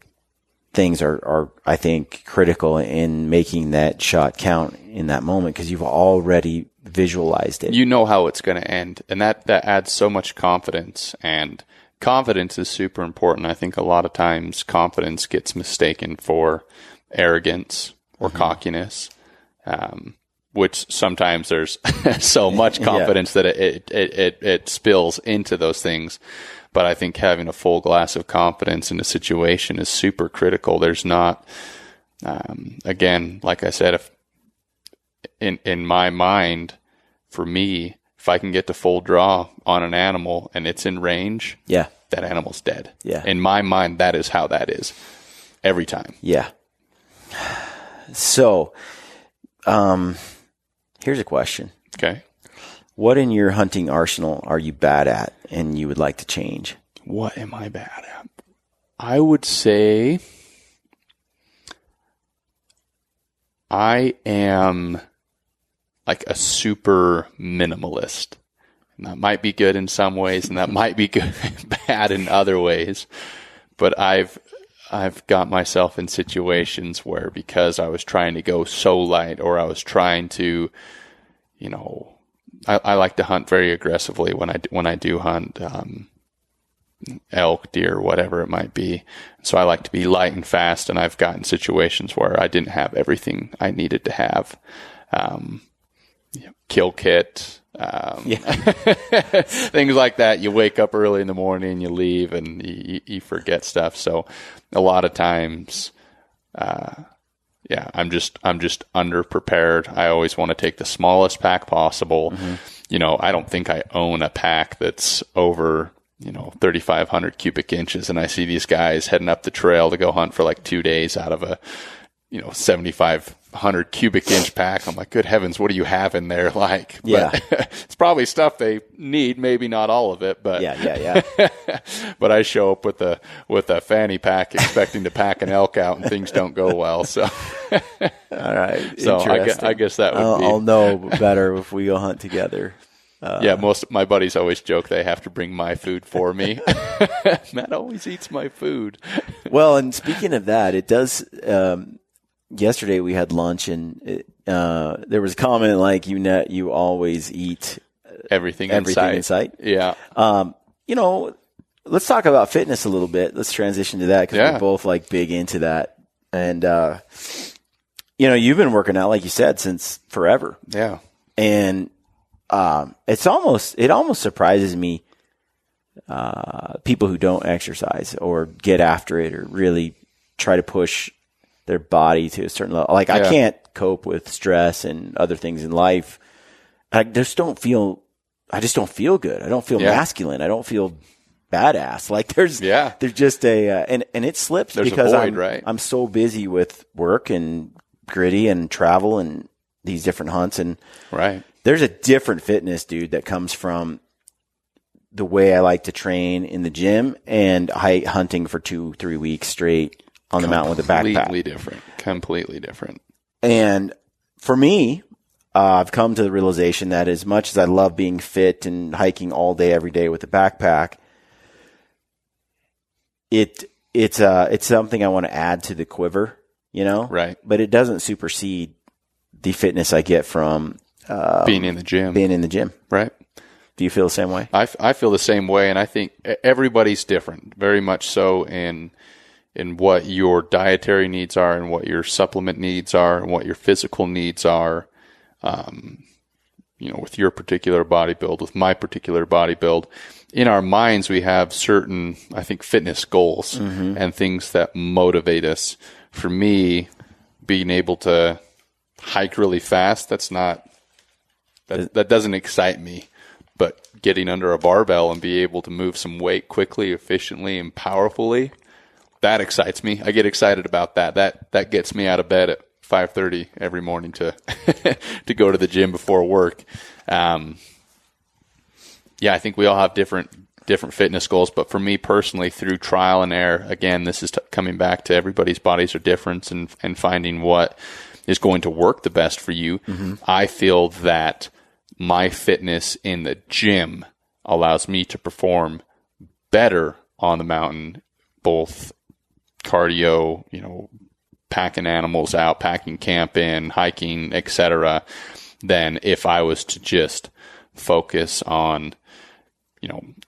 things are, I think, critical in making that shot count in that moment, because you've already visualized it. You know how it's going to end, and that adds so much confidence, and confidence is super important. I think a lot of times confidence gets mistaken for arrogance or cockiness, which sometimes there's so much confidence that it spills into those things. But I think having a full glass of confidence in a situation is super critical. There's not, again, like I said, if in my mind, for me, if I can get to full draw on an animal and it's in range, that animal's dead. Yeah. In my mind, that is how that is every time. Yeah. So, here's a question. Okay. What in your hunting arsenal are you bad at and you would like to change? What am I bad at? I would say I am like a super minimalist. And that might be good in some ways, and that might be good bad in other ways. But I've got myself in situations where, because I was trying to go so light, or I was trying to, I like to hunt very aggressively when I do hunt elk, deer, whatever it might be. So I like to be light and fast, and I've gotten situations where I didn't have everything I needed to have. Kill kit, things like that. You wake up early in the morning, you leave, and you forget stuff. So a lot of times, I'm just underprepared. I always want to take the smallest pack possible. I don't think I own a pack that's over 3,500 cubic inches, and I see these guys heading up the trail to go hunt for like 2 days out of a 7,500 cubic inch pack. I'm like, good heavens, what do you have in there? Like, yeah, it's probably stuff they need, maybe not all of it, but yeah. But I show up with a fanny pack expecting to pack an elk out, and things don't go well. So, all right. So I guess that would be. I'll know better if we go hunt together. Most of my buddies always joke they have to bring my food for me. Matt always eats my food. Well, and speaking of that, it does. Yesterday we had lunch, and there was a comment like, you always eat everything in sight. Yeah. Let's talk about fitness a little bit. Let's transition to that, because we're both like big into that. And, you've been working out, like you said, since forever. Yeah. And, it almost surprises me, people who don't exercise or get after it or really try to push their body to a certain level. Like, I can't cope with stress and other things in life. I just don't feel good. I don't feel masculine. I don't feel badass. Like, there's just and it slips because I'm so busy with work and Gritty and travel and these different hunts. And there's a different fitness, dude, that comes from the way I like to train in the gym and hunting for 2-3 weeks straight on the mountain with a backpack. Completely different. And for me, I've come to the realization that as much as I love being fit and hiking all day, every day with a backpack, it's something I want to add to the quiver, Right. But it doesn't supersede the fitness I get from being in the gym. Right. Do you feel the same way? I feel the same way, and I think everybody's different, very much so in what your dietary needs are and what your supplement needs are and what your physical needs are. With your particular body build, with my particular body build, in our minds, we have certain, I think, fitness goals and things that motivate us. For me, being able to hike really fast, that doesn't excite me. But getting under a barbell and be able to move some weight quickly, efficiently, and powerfully, that excites me. I get excited about that. That gets me out of bed at 5:30 every morning to to go to the gym before work. I think we all have different fitness goals, but for me personally, through trial and error, again, this is coming back to everybody's bodies are different and finding what is going to work the best for you. I feel that my fitness in the gym allows me to perform better on the mountain, both cardio, packing animals out, packing camp in, hiking, etc., than if I was to just focus on,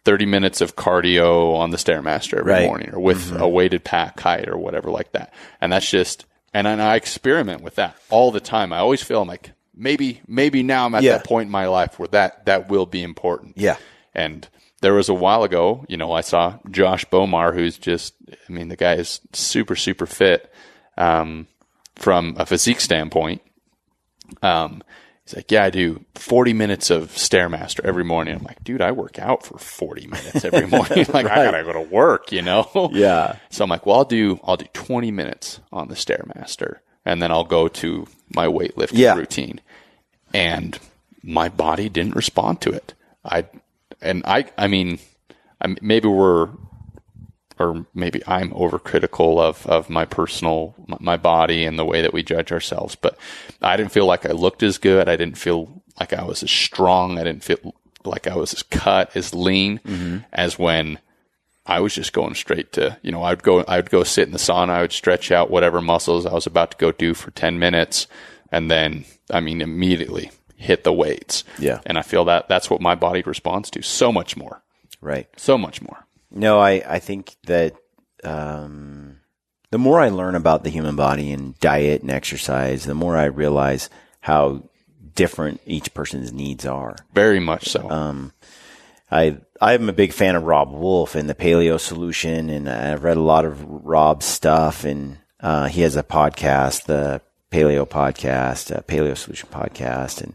30 minutes of cardio on the Stairmaster every morning, or with a weighted pack height or whatever like that. And that's just, and I experiment with that all the time. I always feel like maybe now I'm at that point in my life where that will be important. Yeah. And there was a while ago, I saw Josh Bomar, who's just, the guy is super, super fit from a physique standpoint. He's like, I do 40 minutes of Stairmaster every morning. I'm like, dude, I work out for 40 minutes every morning. Like, I gotta go to work, Yeah. So I'm like, well, I'll do 20 minutes on the Stairmaster, and then I'll go to my weightlifting routine. And my body didn't respond to it. Maybe I'm overcritical of my body and the way that we judge ourselves, but I didn't feel like I looked as good. I didn't feel like I was as strong. I didn't feel like I was as cut, as lean as when I was just going straight to, I would go sit in the sauna. I would stretch out whatever muscles I was about to go do for 10 minutes. And then, immediately hit the weights. Yeah. And I feel that that's what my body responds to so much more. Right. So much more. No, I think that the more I learn about the human body and diet and exercise, the more I realize how different each person's needs are. Very much so. I'm a big fan of Rob Wolf and the Paleo Solution, and I've read a lot of Rob's stuff, and he has a podcast, the Paleo podcast, Paleo Solution podcast,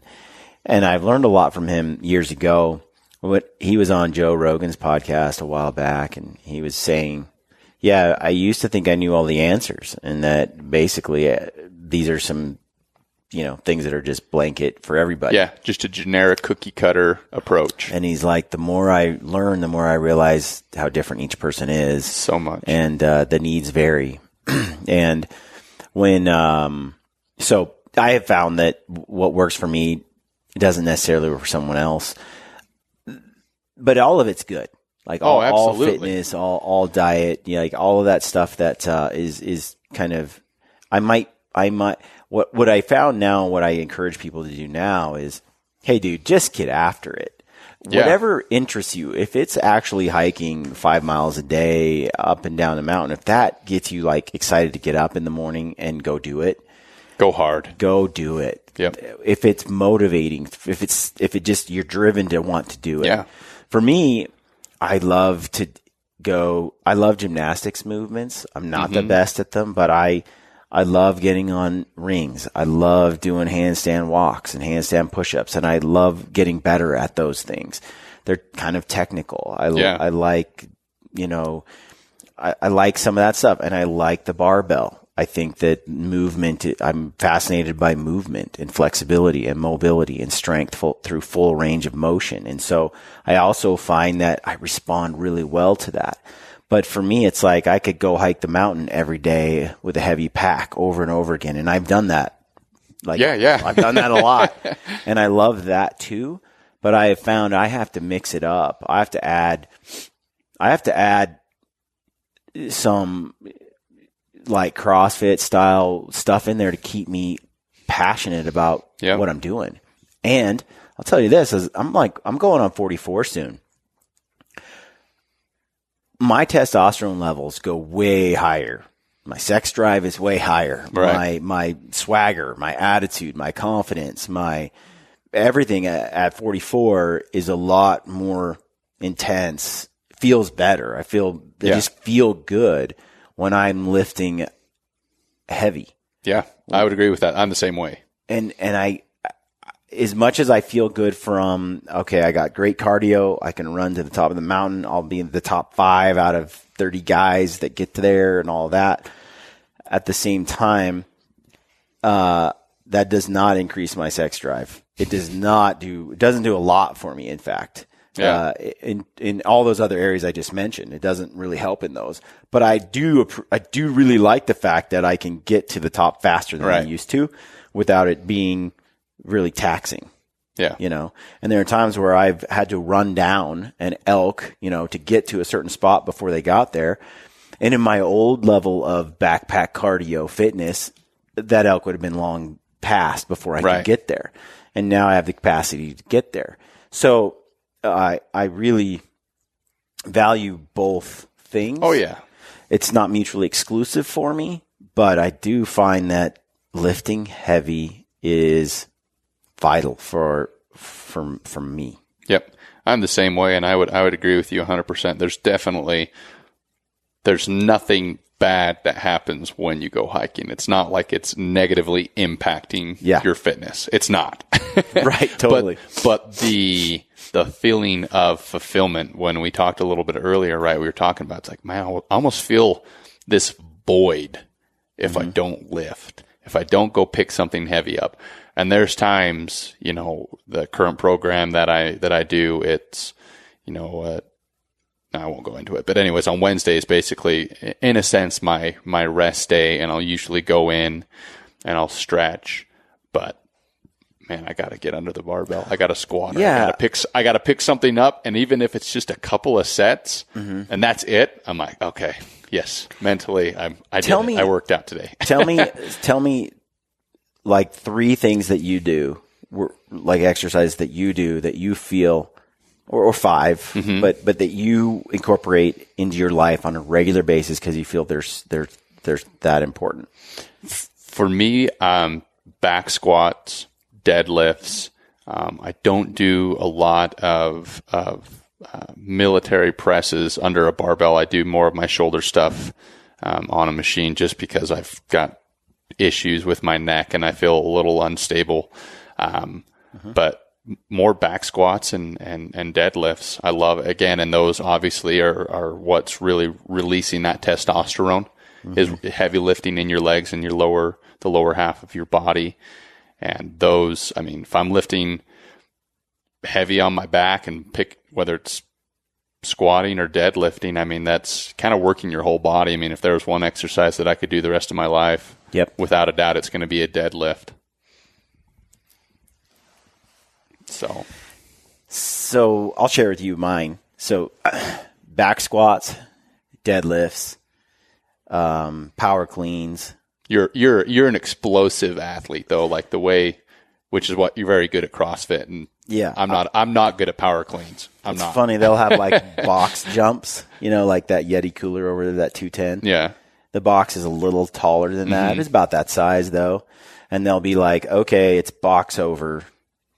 and I've learned a lot from him years ago. He was on Joe Rogan's podcast a while back, and he was saying, yeah, I used to think I knew all the answers, and that basically these are some, things that are just blanket for everybody. Yeah, just a generic cookie cutter approach. And he's like, the more I learn, the more I realize how different each person is. So much. And the needs vary. And so I have found that what works for me doesn't necessarily work for someone else. But all of it's good. Like all fitness, all diet, like all of that stuff that is kind of, I might. What I found now, what I encourage people to do now is, hey, dude, just get after it. Yeah. Whatever interests you, if it's actually hiking 5 miles a day up and down the mountain, if that gets you like excited to get up in the morning and go do it, go hard, go do it. Yep. If it's motivating, if it just you're driven to want to do it. Yeah. For me, I love gymnastics movements. I'm not the best at them, but I love getting on rings. I love doing handstand walks and handstand push-ups, and I love getting better at those things. They're kind of technical. I like, I like some of that stuff, and I like the barbell. I think that I'm fascinated by movement and flexibility and mobility and strength through full range of motion. And so I also find that I respond really well to that. But for me, it's like I could go hike the mountain every day with a heavy pack over and over again. And I've done that. I've done that a lot. And I love that too. But I have found I have to mix it up. I have to add some like CrossFit style stuff in there to keep me passionate about what I'm doing. And I'll tell you this, I'm going on 44 soon. My testosterone levels go way higher. My sex drive is way higher. Right. My swagger, my attitude, my confidence, my everything at 44 is a lot more intense. Feels better. I just feel good when I'm lifting heavy. Yeah, I would agree with that. I'm the same way. And I, as much as I feel good from, okay, I got great cardio, I can run to the top of the mountain, I'll be in the top 5 out of 30 guys that get to there and all that. At the same time, that does not increase my sex drive. It doesn't do a lot for me, in fact. Yeah. In all those other areas I just mentioned, it doesn't really help in those. But I do really like the fact that I can get to the top faster than I used to without it being really taxing. Yeah. And there are times where I've had to run down an elk, to get to a certain spot before they got there. And in my old level of backpack cardio fitness, that elk would have been long past before I could get there. And now I have the capacity to get there. So I really value both things. Oh, yeah. It's not mutually exclusive for me, but I do find that lifting heavy is vital for me. Yep. I'm the same way, and I would agree with you 100%. There's nothing bad that happens when you go hiking. It's not like it's negatively impacting your fitness. It's not. Right, totally. But the feeling of fulfillment, when we talked a little bit earlier, right, we were talking about, it's like, man, I almost feel this void if I don't lift, if I don't go pick something heavy up. And there's times, the current program that I do, it's, I won't go into it, but anyways, on Wednesdays, basically, in a sense, my rest day, and I'll usually go in and I'll stretch, but man, I got to get under the barbell. I got to squat. Yeah. I got to pick something up. And even if it's just a couple of sets and that's it, I'm like, okay, yes, mentally, I worked out today. Tell me like 3 things that you do, like exercise that you do that you feel, or 5, but that you incorporate into your life on a regular basis because you feel there's that important. For me, back squats, deadlifts. I don't do a lot of military presses under a barbell. I do more of my shoulder stuff on a machine just because I've got issues with my neck and I feel a little unstable. But more back squats and deadlifts, I love it. Again, and those obviously are what's really releasing that testosterone, is heavy lifting in your legs and the lower half of your body. And those, I mean, if I'm lifting heavy on my back and pick, whether it's squatting or deadlifting, I mean, that's kind of working your whole body. I mean, if there was one exercise that I could do the rest of my life, without a doubt, it's going to be a deadlift. So I'll share with you mine. So back squats, deadlifts, power cleans. You're an explosive athlete though, like the way, which is what you're very good at CrossFit. And yeah, I'm not good at power cleans. It's funny. They'll have like box jumps, like that Yeti cooler over there, that 210. Yeah. The box is a little taller than that. It's about that size though. And they'll be like, okay, it's box over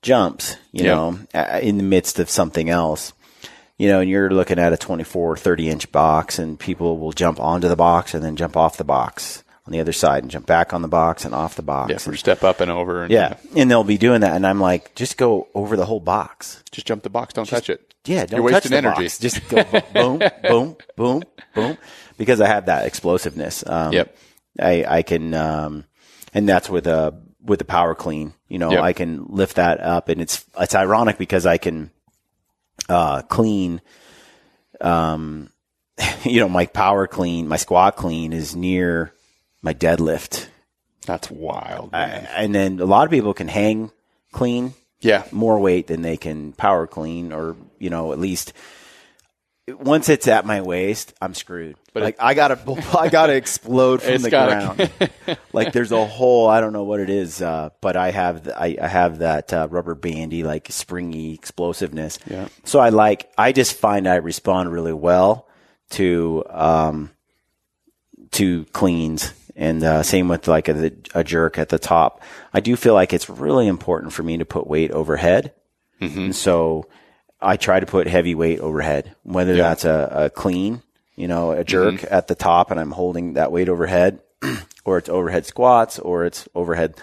jumps, you know, in the midst of something else, and you're looking at a 24 or 30 inch box and people will jump onto the box and then jump off the box on the other side and jump back on the box and off the box. Yeah, or step up and over. And they'll be doing that. And I'm like, just go over the whole box. Just jump the box. Don't touch it. Yeah. Don't You're touch wasting the energy. Box. Just go boom, boom, boom, boom. Because I have that explosiveness. I can, and that's with the power clean, I can lift that up, and it's ironic because I can clean, my power clean, my squat clean is near my deadlift. That's wild, man. And then a lot of people can hang clean more weight than they can power clean, or at least once it's at my waist, I'm screwed. But I gotta explode from the ground. Like there's a whole, I don't know what it is, but I have that rubber bandy, like springy explosiveness. Yeah. So I just find I respond really well to cleans, and same with like a jerk at the top. I do feel like it's really important for me to put weight overhead, and so I try to put heavy weight overhead, whether that's a clean, a jerk at the top and I'm holding that weight overhead, or it's overhead squats, or it's overhead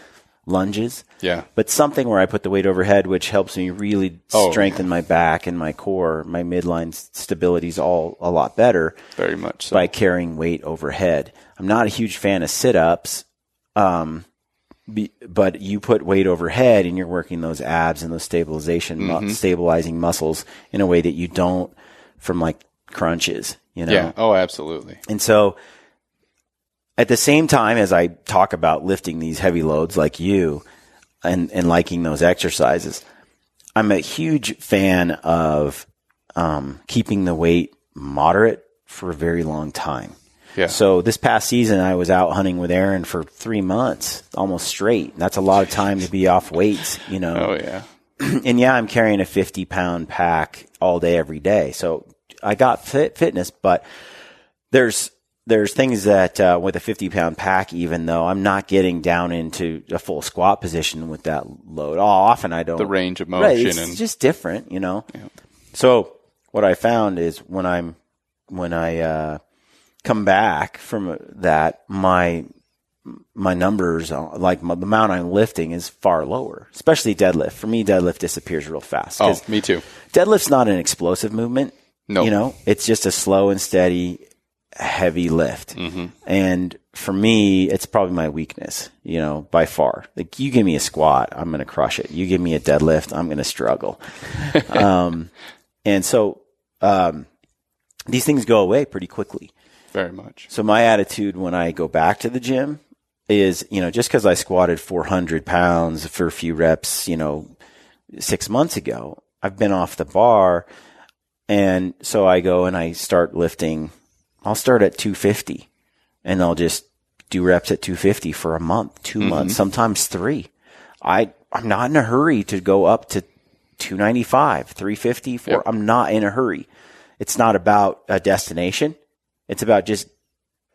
lunges. Yeah. But something where I put the weight overhead, which helps me really strengthen my back and my core. My midline stability is all a lot better. Very much so. By carrying weight overhead. I'm not a huge fan of sit-ups. But you put weight overhead and you're working those abs and those stabilizing muscles in a way that you don't from like crunches, Yeah. Oh, absolutely. And so at the same time as I talk about lifting these heavy loads like you and liking those exercises, I'm a huge fan of keeping the weight moderate for a very long time. Yeah. So this past season, I was out hunting with Aaron for 3 months, almost straight. That's a lot of time to be off weights, Oh, yeah. And I'm carrying a 50-pound pack all day, every day. So I got fitness, but there's things that with a 50-pound pack, even though I'm not getting down into a full squat position with that load. Often I don't. The range of motion. Right, it's just different, Yeah. So what I found is when I come back from that, my numbers, like the amount I'm lifting, is far lower, especially deadlift. For me, deadlift disappears real fast. Oh, me too. Deadlift's not an explosive movement. No. It's just a slow and steady, heavy lift. And for me, it's probably my weakness, by far. Like you give me a squat, I'm going to crush it. You give me a deadlift, I'm going to struggle. And so these things go away pretty quickly. Very much. So my attitude when I go back to the gym is, just because I squatted 400 pounds for a few reps, 6 months ago, I've been off the bar. And so I go and I start lifting. I'll start at 250 and I'll just do reps at 250 for a month, 2 months, sometimes 3. I'm not in a hurry to go up to 295, 350, 4. Yep. I'm not in a hurry. It's not about a destination. It's about just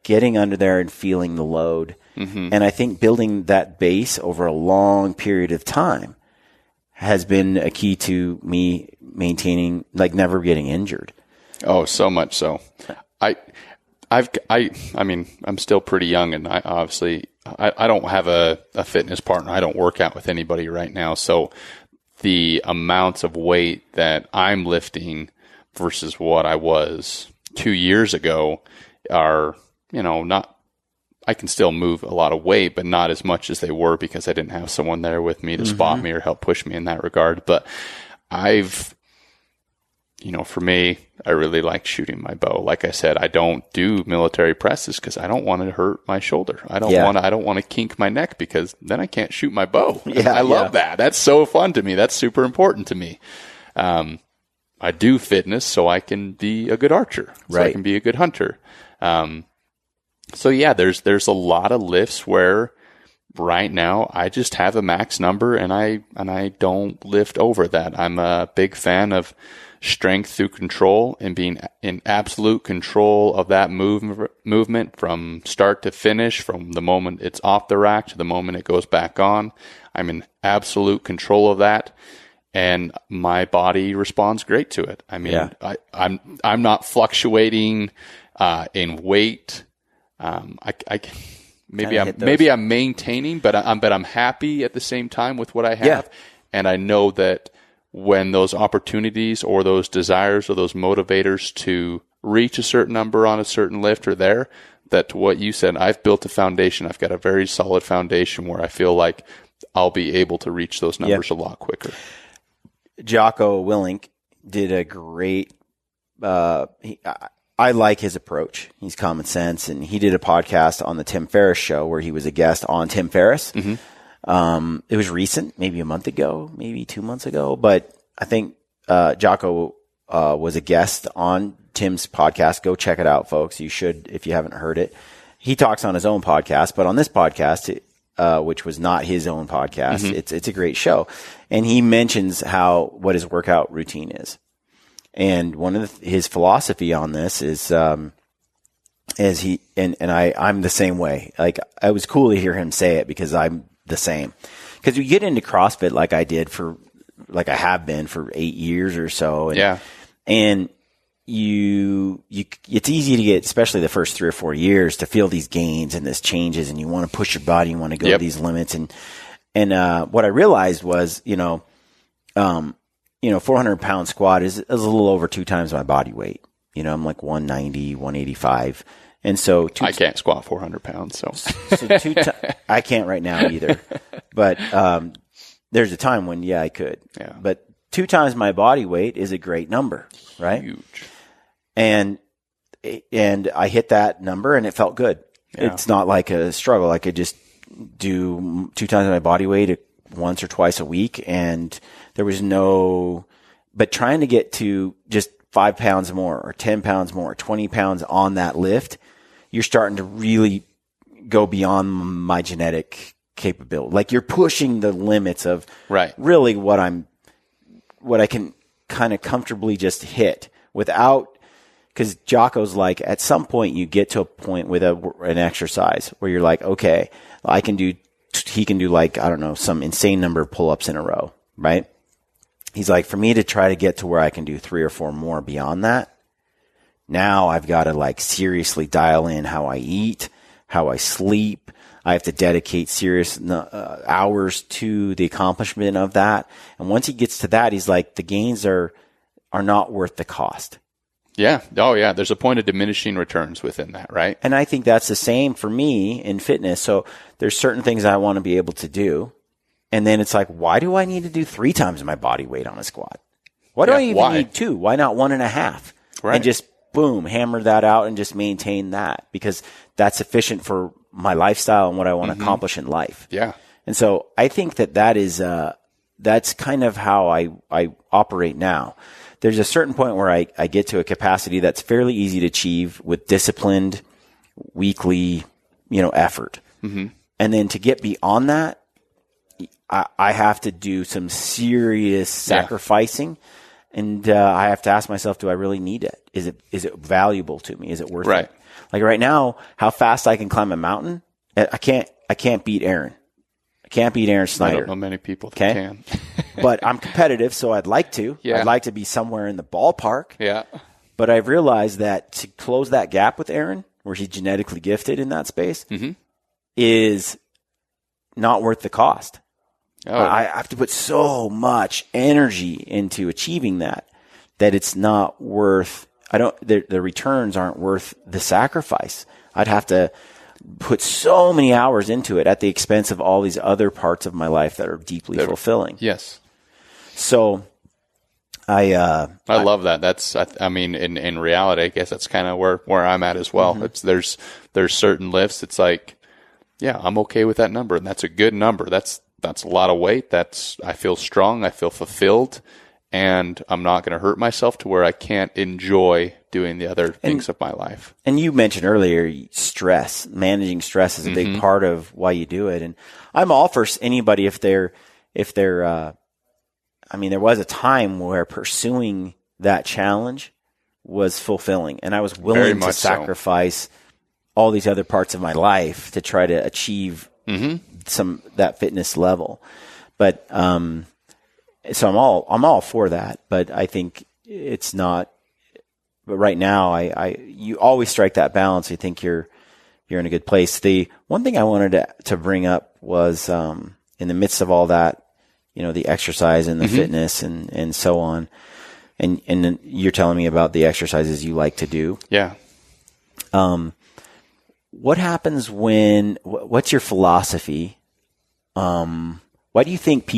getting under there and feeling the load. And I think building that base over a long period of time has been a key to me maintaining, like never getting injured. Oh, so much so. I mean, I'm still pretty young, and I don't have a fitness partner. I don't work out with anybody right now. So the amounts of weight that I'm lifting versus what I was 2 years ago are, not, I can still move a lot of weight, but not as much as they were because I didn't have someone there with me to spot me or help push me in that regard. But for me, I really like shooting my bow. Like I said, I don't do military presses because I don't want to hurt my shoulder. I don't want to kink my neck because then I can't shoot my bow. Yeah, I love that. That's so fun to me. That's super important to me. I do fitness so I can be a good archer, so I can be a good hunter. So yeah, there's a lot of lifts where right now I just have a max number and I don't lift over that. I'm a big fan of strength through control and being in absolute control of that movement from start to finish, from the moment it's off the rack to the moment it goes back on. I'm in absolute control of that, and my body responds great to it. I mean, I'm not fluctuating in weight. Maybe I'm maintaining, but I'm happy at the same time with what I have, and I know that when those opportunities or those desires or those motivators to reach a certain number on a certain lift are there, that to what you said, I've built a foundation. I've got a very solid foundation where I feel like I'll be able to reach those numbers a lot quicker. Jocko Willink did a great, I like his approach. He's common sense, and he did a podcast on the Tim Ferriss show where he was a guest on Tim Ferriss. It was recent, maybe a month ago, maybe 2 months ago, but I think Jocko was a guest on Tim's podcast. Go check it out, folks. You should, if you haven't heard it. He talks on his own podcast, but on this podcast, which was not his own podcast, it's a great show. And he mentions what his workout routine is. And one of his philosophy on this is I'm the same way. Like, it was cool to hear him say it because I'm the same. Because you get into CrossFit like I have been for 8 years or so. And it's easy to get, especially the first 3 or 4 years, to feel these gains and this changes, and you want to push your body, you want to go to these limits. And what I realized was, 400-pound squat is a little over 2 times my body weight. I'm like 190, 185. And so I can't squat 400 pounds. So I can't right now either. But there's a time when, I could. Yeah. But 2 times my body weight is a great number, right? Huge. And I hit that number and it felt good. Yeah. It's not like a struggle. I could just do 2 times my body weight once or twice a week, and there was but trying to get to just 5 pounds more or 10 pounds more, 20 pounds on that lift, you're starting to really go beyond my genetic capability. Like, you're pushing the limits of really what I can kind of comfortably just hit without, because Jocko's like, at some point you get to a point with an exercise where you're like, okay, he can do like, I don't know, some insane number of pull-ups in a row, right? He's like, for me to try to get to where I can do 3 or 4 more beyond that, now I've got to like seriously dial in how I eat, how I sleep. I have to dedicate serious hours to the accomplishment of that. And once he gets to that, he's like, the gains are not worth the cost. Yeah. Oh, yeah. There's a point of diminishing returns within that, right? And I think that's the same for me in fitness. So there's certain things I want to be able to do. And then it's like, why do I need to do 3 times my body weight on a squat? Why do I even need 2? Why not 1.5? Right. And just, boom, hammer that out and just maintain that, because that's sufficient for my lifestyle and what I want to accomplish in life. Yeah. And so I think that is, that's kind of how I operate now. There's a certain point where I get to a capacity that's fairly easy to achieve with disciplined weekly, effort. Mm-hmm. And then to get beyond that, I have to do some serious sacrificing, and I have to ask myself, do I really need it? Is it valuable to me? Is it worth it? Like right now, how fast I can climb a mountain, I can't beat Aaron. I can't beat Aaron Snyder. I don't know many people that can. But I'm competitive, so I'd like to. Yeah. I'd like to be somewhere in the ballpark. Yeah. But I've realized that to close that gap with Aaron, where he's genetically gifted in that space, is not worth the cost. Oh. I have to put so much energy into achieving that it's not worth, the returns aren't worth the sacrifice. I'd have to put so many hours into it at the expense of all these other parts of my life that are deeply fulfilling. Yes. So I love that. That's, I mean, in reality, I guess that's kind of where I'm at as well. There's certain lifts. It's like, yeah, I'm okay with that number, and that's a good number. That's a lot of weight. I feel strong. I feel fulfilled, and I'm not going to hurt myself to where I can't enjoy doing the other things of my life. And you mentioned earlier, stress, managing stress is a big part of why you do it. And I'm all for anybody if they're, I mean, there was a time where pursuing that challenge was fulfilling, and I was willing to sacrifice all these other parts of my life to try to achieve that fitness level. But so I'm all for that. But I think it's not. But right now, you always strike that balance. You think you're in a good place. The one thing I wanted to bring up was in the midst of all that, the exercise and the fitness and so on. And you're telling me about the exercises you like to do. Yeah. What happens what's your philosophy? What do you think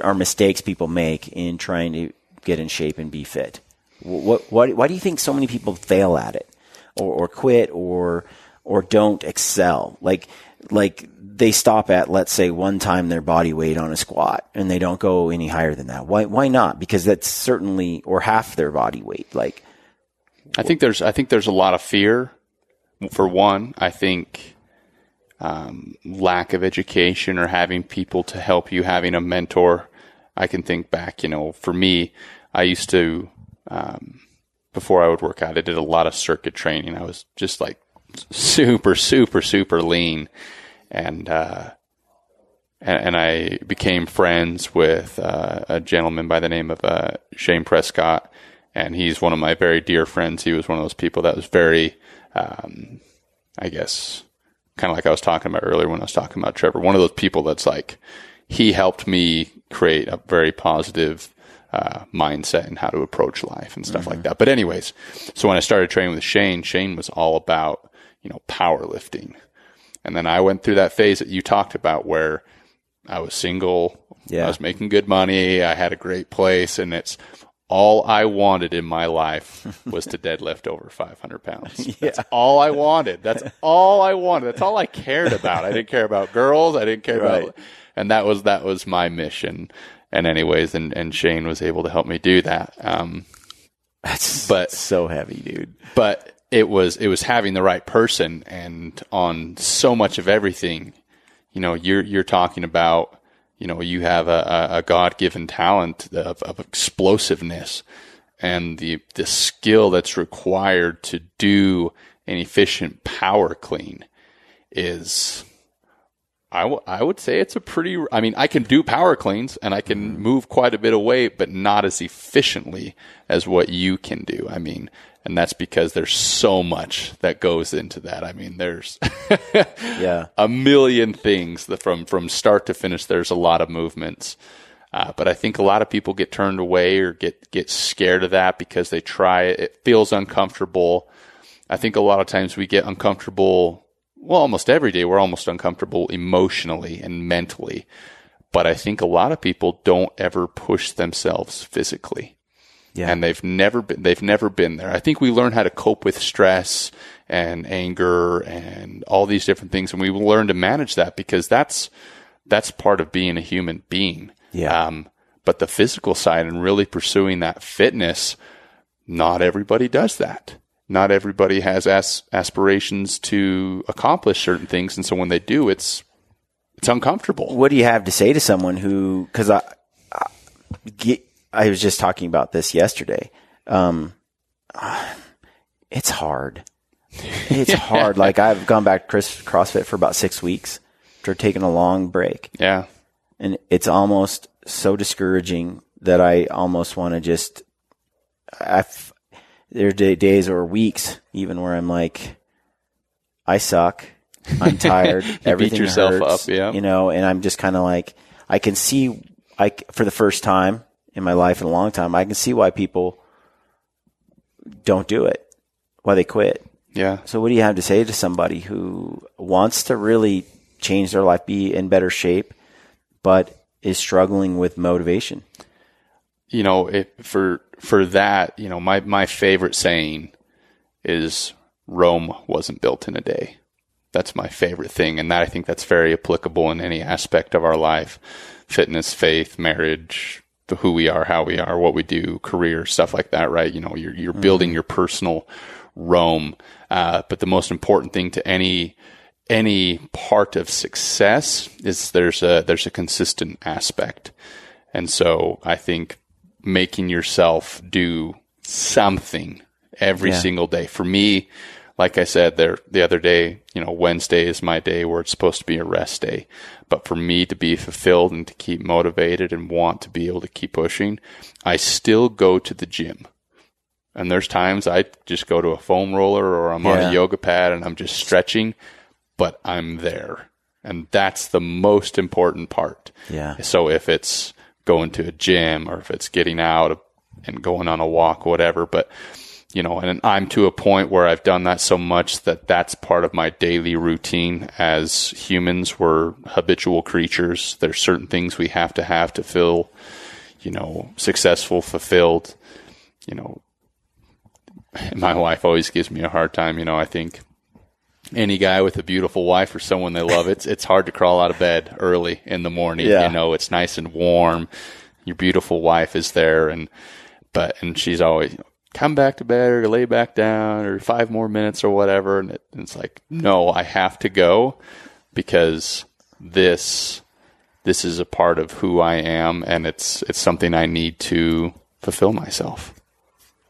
are mistakes people make in trying to get in shape and be fit? Why do you think so many people fail at it or quit or don't excel? Like they stop at, let's say, one time their body weight on a squat and they don't go any higher than that. Why not? Because that's certainly, or half their body weight. Like, I think there's a lot of fear. For one, I think lack of education or having people to help you, having a mentor. I can think back, for me, I used to, before I would work out, I did a lot of circuit training. I was just like super, super, super lean. And I became friends with a gentleman by the name of Shane Prescott. And he's one of my very dear friends. He was one of those people that was very, I guess, kind of like I was talking about earlier when I was talking about Trevor, one of those people that's like, he helped me create a very positive mindset in how to approach life and stuff like that. But anyways, so when I started training with Shane was all about, powerlifting. And then I went through that phase that you talked about where I was single, I was making good money, I had a great place, and it's all I wanted in my life was to deadlift over 500 pounds. That's all I wanted. That's all I wanted. That's all I cared about. I didn't care about girls. I didn't care about, and that was my mission. And anyways, and Shane was able to help me do that. But so heavy, dude. But it was having the right person, and on so much of everything, you're talking about, you have a God-given talent of explosiveness, and the skill that's required to do an efficient power clean is, I would say it's I can do power cleans and I can move quite a bit of weight, but not as efficiently as what you can do. And that's because there's so much that goes into that. There's a million things that from start to finish, there's a lot of movements. But I think a lot of people get turned away or get scared of that because they try it. It feels uncomfortable. I think a lot of times we get uncomfortable. Well, almost every day we're almost uncomfortable emotionally and mentally. But I think a lot of people don't ever push themselves physically. Yeah. And they've never been there. I think we learn how to cope with stress and anger and all these different things, and we learn to manage that because that's part of being a human being. Yeah. But the physical side and really pursuing that fitness, not everybody does that. Not everybody has aspirations to accomplish certain things, and so when they do, it's uncomfortable. What do you have to say to someone who? Because I was just talking about this yesterday. It's hard. It's hard. Like, I've gone back to CrossFit for about 6 weeks after taking a long break. Yeah. And it's almost so discouraging that I almost want to just, there are days or weeks even where I'm like, I suck. I'm tired. Everything beat yourself hurts, up, yeah. You know, and I'm just kind of like, I can see, for the first time in my life in a long time, I can see why people don't do it, why they quit. Yeah. So what do you have to say to somebody who wants to really change their life, be in better shape, but is struggling with motivation? You know, for that, you know, my favorite saying is Rome wasn't built in a day. That's my favorite thing. And I think that's very applicable in any aspect of our life: fitness, faith, marriage, who we are, how we are, what we do, career, stuff like that, right? You know, you're building your personal Rome. But the most important thing to any part of success is there's a consistent aspect. And so I think making yourself do something every single day. For me, like I said the other day, you know, Wednesday is my day where it's supposed to be a rest day. But for me to be fulfilled and to keep motivated and want to be able to keep pushing, I still go to the gym. And there's times I just go to a foam roller or I'm on a yoga pad and I'm just stretching, but I'm there. And that's the most important part. Yeah. So if it's going to a gym or if it's getting out and going on a walk, whatever, but you know, and I'm to a point where I've done that so much that that's part of my daily routine. As humans, we're habitual creatures. There's certain things we have to feel, you know, successful, fulfilled. You know, my wife always gives me a hard time. You know, I think any guy with a beautiful wife or someone they love, it's hard to crawl out of bed early in the morning. Yeah. You know, it's nice and warm. Your beautiful wife is there, and she's always, come back to bed or lay back down or 5 more minutes or whatever. And it's like, no, I have to go because this is a part of who I am, and it's something I need to fulfill myself.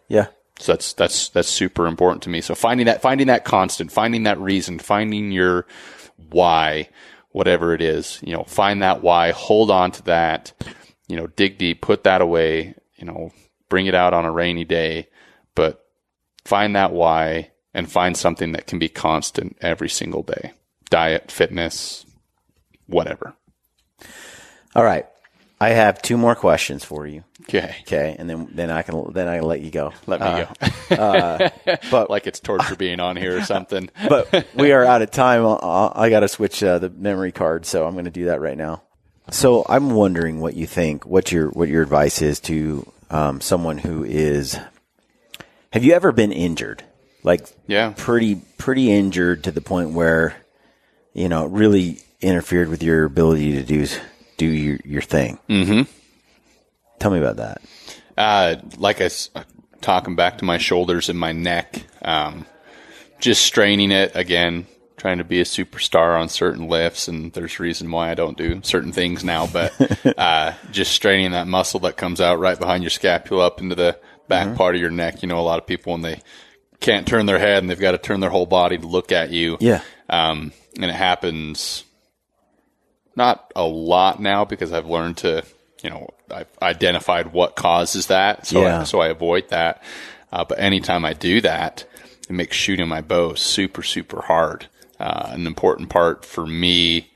Yeah. So that's super important to me. So finding that constant, finding that reason, finding your why, whatever it is, you know, find that why, hold on to that, you know, dig deep, put that away, you know, bring it out on a rainy day, but find that why and find something that can be constant every single day. Diet, fitness, whatever. All right. I have 2 more questions for you. Okay. And then I can let you go. Let me go. But like it's torture being on here or something. But we are out of time. I got to switch the memory card, so I'm going to do that right now. So I'm wondering what you think, what your advice is to someone who is. Have you ever been injured? Like, pretty injured to the point where, you know, it really interfered with your ability to do your thing. Mm-hmm. Tell me about that. Like talking back to my shoulders and my neck, just straining it again, trying to be a superstar on certain lifts, and there's a reason why I don't do certain things now, but just straining that muscle that comes out right behind your scapula up into the back part of your neck. You know, a lot of people, when they can't turn their head and they've got to turn their whole body to look at you. Yeah. And it happens not a lot now because I've learned to, you know, I've identified what causes that. So I avoid that. But anytime I do that, it makes shooting my bow super, super hard. An important part for me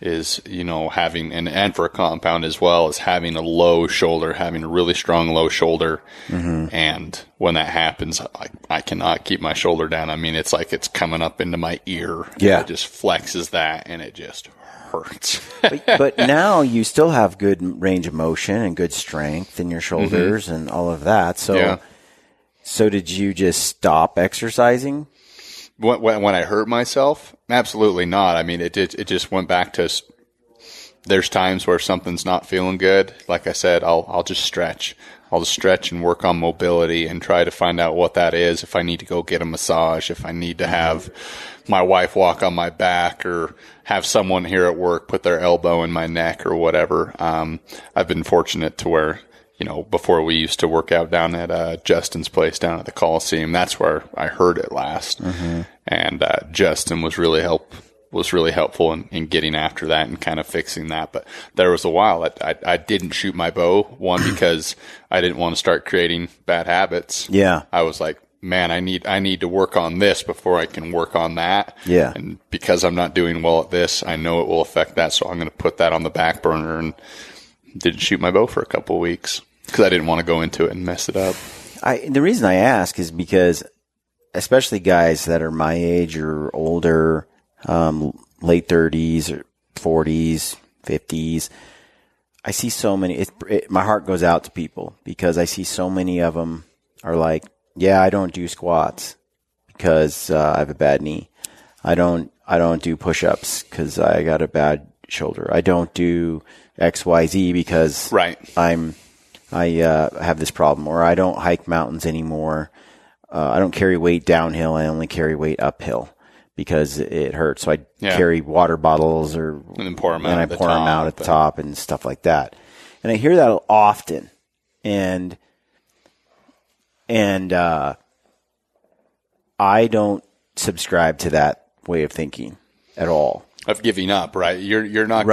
is, you know, having, and for a compound as well, is having a low shoulder, having a really strong low shoulder. Mm-hmm. And when that happens, I cannot keep my shoulder down. I mean, it's like it's coming up into my ear. Yeah. It just flexes that and it just hurts. but now you still have good range of motion and good strength in your shoulders and all of that. So, So did you just stop exercising? When I hurt myself? Absolutely not. I mean, it just went back to, there's times where something's not feeling good. Like I said, I'll just stretch. I'll just stretch and work on mobility and try to find out what that is. If I need to go get a massage, if I need to have my wife walk on my back, or have someone here at work put their elbow in my neck or whatever. I've been fortunate to where, you know, before we used to work out down at Justin's place down at the Coliseum. That's where I heard it last. Mm-hmm. And Justin was really was really helpful in getting after that and kind of fixing that. But there was a while that I didn't shoot my bow, one, because I didn't want to start creating bad habits. Yeah. I was like, man, I need to work on this before I can work on that. Yeah. And because I'm not doing well at this, I know it will affect that. So I'm going to put that on the back burner, and didn't shoot my bow for a couple of weeks because I didn't want to go into it and mess it up. The reason I ask is because especially guys that are my age or older, late 30s or 40s, 50s, I see so many, my heart goes out to people because I see so many of them are like, yeah, I don't do squats because I have a bad knee. I don't do push-ups because I got a bad shoulder. I don't do XYZ because I have this problem, or I don't hike mountains anymore. I don't carry weight downhill. I only carry weight uphill because it hurts. So I carry water bottles and then pour them out at the top and stuff like that. And I hear that often. And I don't subscribe to that way of thinking at all. Of giving up, right? You're not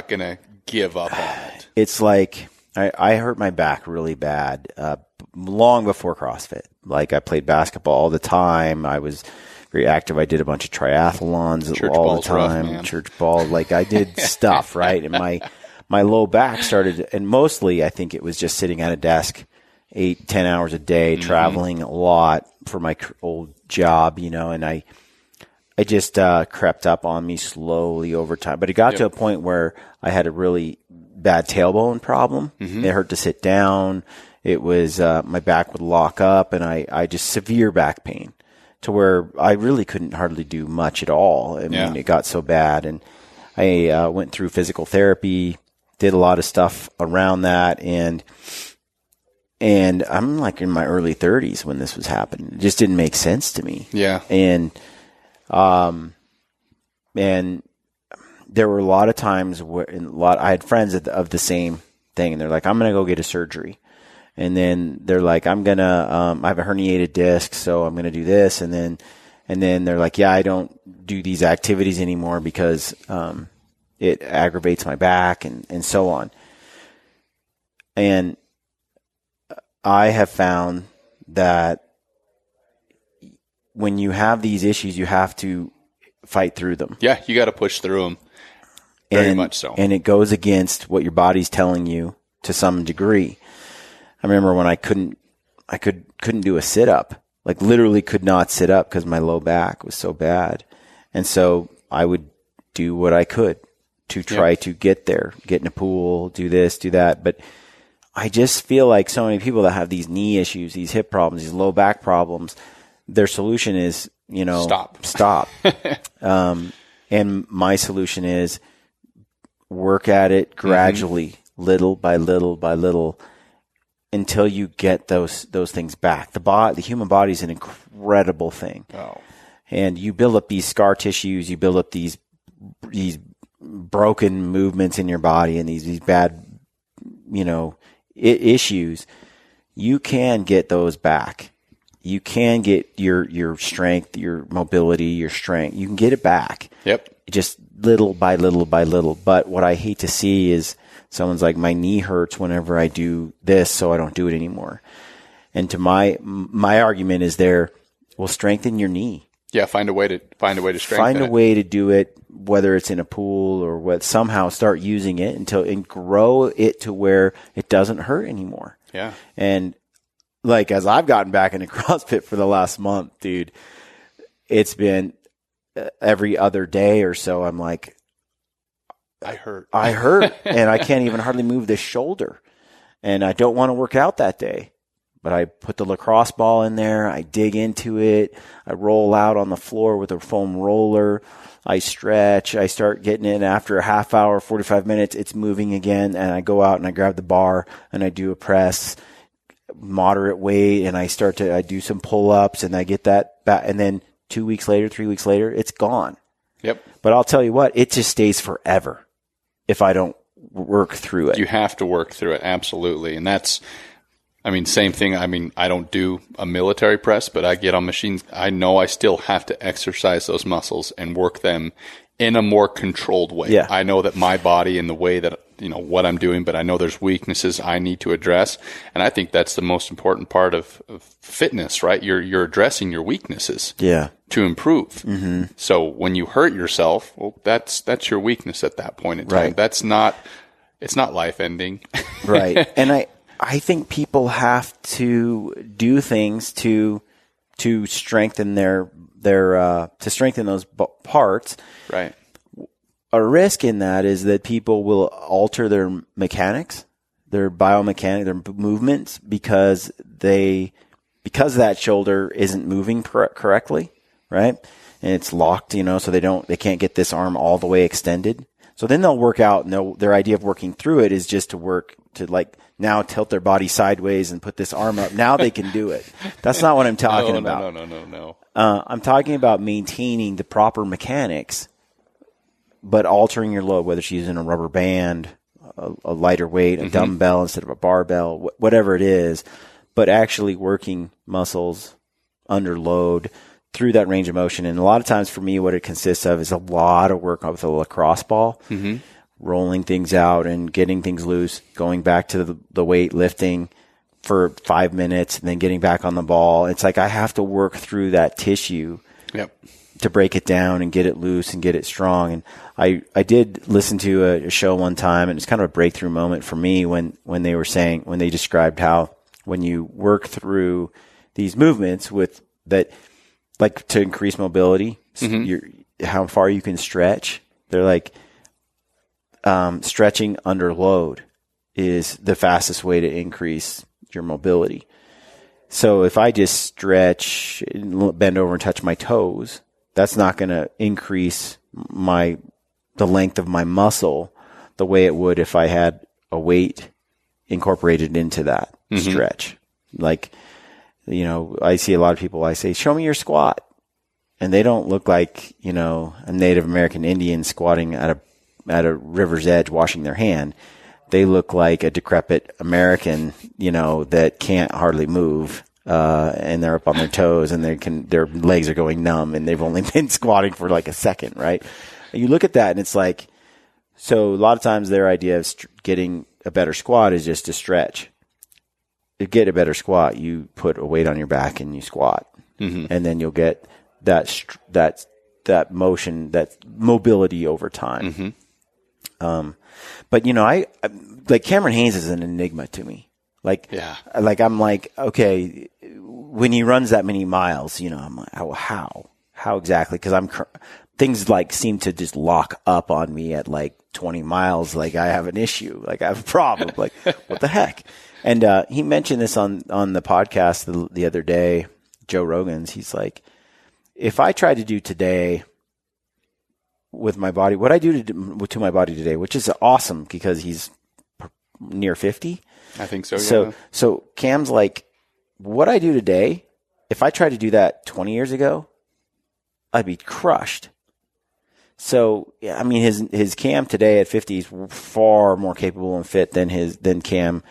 gonna give up on it. It's like I hurt my back really bad long before CrossFit. Like I played basketball all the time. I was very active. I did a bunch of triathlons all the time. Rough, church ball. Like I did stuff, right? And my low back started, and mostly I think it was just sitting at a desk 8-10 hours a day, traveling a lot for my old job, and I just crept up on me slowly over time. But it got to a point where I had a really bad tailbone problem. It hurt to sit down. It was my back would lock up, and I just severe back pain to where I really couldn't hardly do much at all. I mean, it got so bad. And I went through physical therapy, did a lot of stuff around that, and I'm like in my early 30s when this was happening. It just didn't make sense to me. Yeah. And there were a lot of times where I had friends of the same thing, and they're like, I'm going to go get a surgery. And then they're like, I'm going to, I have a herniated disc, so I'm going to do this. And then they're like, yeah, I don't do these activities anymore because, it aggravates my back and so on. And I have found that when you have these issues, you have to fight through them. Yeah, you got to push through them. Very much so. And it goes against what your body's telling you to some degree. I remember when I couldn't do a sit-up, like literally could not sit up because my low back was so bad. And so I would do what I could to try to get there, get in a pool, do this, do that. But I just feel like so many people that have these knee issues, these hip problems, these low back problems, their solution is, stop. And my solution is work at it gradually, little by little by little, until you get those things back. The human body is an incredible thing. Oh. And you build up these scar tissues, you build up these broken movements in your body and these bad, issues. You can get those back. You can get your strength, your mobility, your strength. You can get it back. Yep. Just little by little by little. But what I hate to see is someone's like, my knee hurts whenever I do this, so I don't do it anymore. And to my argument is strengthen your knee. Yeah, find a way to strengthen Find a way to do it, whether it's in a pool or somehow start using it and grow it to where it doesn't hurt anymore. Yeah. And like, as I've gotten back into CrossFit for the last month, dude, it's been every other day or so. I'm like, I hurt and I can't even hardly move this shoulder, and I don't want to work out that day. But I put the lacrosse ball in there. I dig into it. I roll out on the floor with a foam roller. I stretch. I start getting in. After a half hour, 45 minutes, it's moving again. And I go out and I grab the bar and I do a press, moderate weight, and I do some pull-ups, and I get that back. And then 2 weeks later, 3 weeks later, it's gone. Yep. But I'll tell you what, it just stays forever if I don't work through it. You have to work through it. Absolutely. And that's, same thing. I don't do a military press, but I get on machines. I know I still have to exercise those muscles and work them in a more controlled way. Yeah. I know that my body and the way that, what I'm doing, but I know there's weaknesses I need to address. And I think that's the most important part of fitness, right? You're addressing your weaknesses to improve. Mm-hmm. So when you hurt yourself, well, that's your weakness at that point in time. Right. It's not life ending. Right. And I think people have to do things to strengthen to strengthen those parts. Right. A risk in that is that people will alter their mechanics, their biomechanics, their movements because that shoulder isn't moving correctly, right? And it's locked, so they can't get this arm all the way extended. So then they'll work out, and their idea of working through it is just to work to now tilt their body sideways and put this arm up. Now they can do it. That's not what I'm talking about. No. I'm talking about maintaining the proper mechanics, but altering your load, whether it's using a rubber band, a lighter weight, a dumbbell instead of a barbell, whatever it is, but actually working muscles under load through that range of motion. And a lot of times for me, what it consists of is a lot of work with a lacrosse ball, rolling things out and getting things loose, going back to the weight lifting for 5 minutes and then getting back on the ball. It's like I have to work through that tissue to break it down and get it loose and get it strong. And I did listen to a show one time, and it's kind of a breakthrough moment for me when they described how when you work through these movements with that, like to increase mobility, how far you can stretch. They're like stretching under load is the fastest way to increase your mobility. So if I just stretch, bend over and touch my toes, that's not going to increase the length of my muscle the way it would if I had a weight incorporated into that stretch. Like, I see a lot of people, I say, show me your squat. And they don't look like, a Native American Indian squatting at a river's edge washing their hand. They look like a decrepit American, that can't hardly move. And they're up on their toes and their legs are going numb and they've only been squatting for like a second, right? And you look at that and it's like, so a lot of times their idea of getting a better squat is just to stretch. To get a better squat, you put a weight on your back and you squat, and then you'll get that motion, that mobility over time. But I like Cameron Haynes is an enigma to me. I'm like, okay, when he runs that many miles, I'm like, oh, how exactly? Because things like seem to just lock up on me at like 20 miles. Like I have an issue, like I have a problem. Like what the heck? And he mentioned this on the podcast the other day, Joe Rogan's. He's like, if I tried to do today with my body, what I do to my body today, which is awesome because he's near 50. I think so. Yeah. So Cam's like, what I do today, if I tried to do that 20 years ago, I'd be crushed. So, yeah, I mean, his Cam today at 50 is far more capable and fit than Cam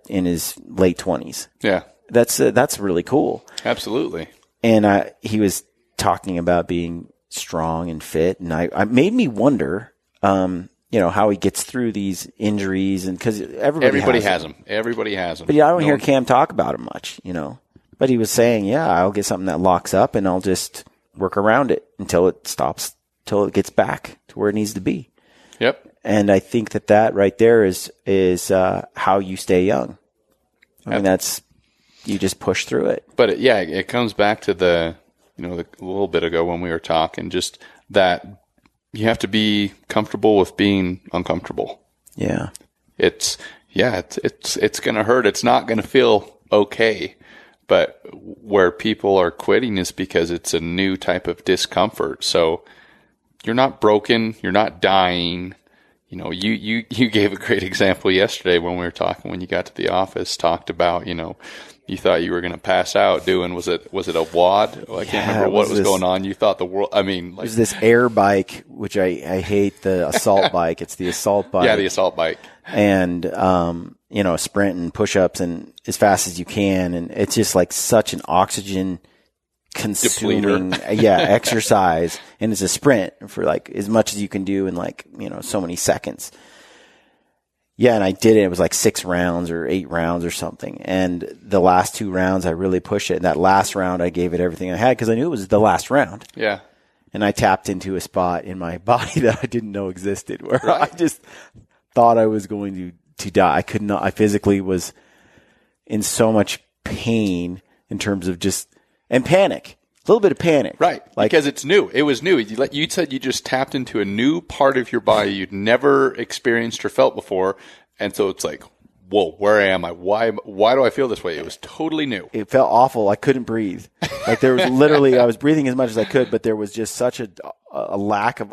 in his late 20s. Yeah. That's really cool. Absolutely. And he was talking about being strong and fit, and I made me wonder, how he gets through these injuries, and because everybody has them. Everybody has them. But I don't hear Cam talk about it much, But he was saying, I'll get something that locks up, and I'll just work around it until it stops, till it gets back to where it needs to be. Yep. And I think that right there is how you stay young. I mean, that's, you just push through it. But it comes back to the little bit ago when we were talking, just that you have to be comfortable with being uncomfortable. Yeah. It's going to hurt. It's not going to feel okay. But where people are quitting is because it's a new type of discomfort. So you're not broken. You're not dying. You gave a great example yesterday when we were talking, when you got to the office, talked about, you thought you were going to pass out doing, was it a WOD? I can't remember what was going on. You thought the world, it was this air bike, which I hate, the assault bike. It's the assault bike. Yeah, the assault bike. And, sprint and push-ups and as fast as you can. And it's just like such an oxygen consuming exercise, and it's a sprint for like as much as you can do in like, so many seconds. Yeah, and I did it. It was like 6 rounds or 8 rounds or something. And the last 2 rounds, I really pushed it. And that last round, I gave it everything I had because I knew it was the last round. Yeah. And I tapped into a spot in my body that I didn't know existed, where I just thought I was going to die. I could not. I physically was in so much pain in terms of and panic. A little bit of panic. Right. Because it's new. It was new. You said you just tapped into a new part of your body you'd never experienced or felt before. And so it's like, whoa, where am I? Why do I feel this way? It was totally new. It felt awful. I couldn't breathe. Like there was literally, I was breathing as much as I could, but there was just such a lack of,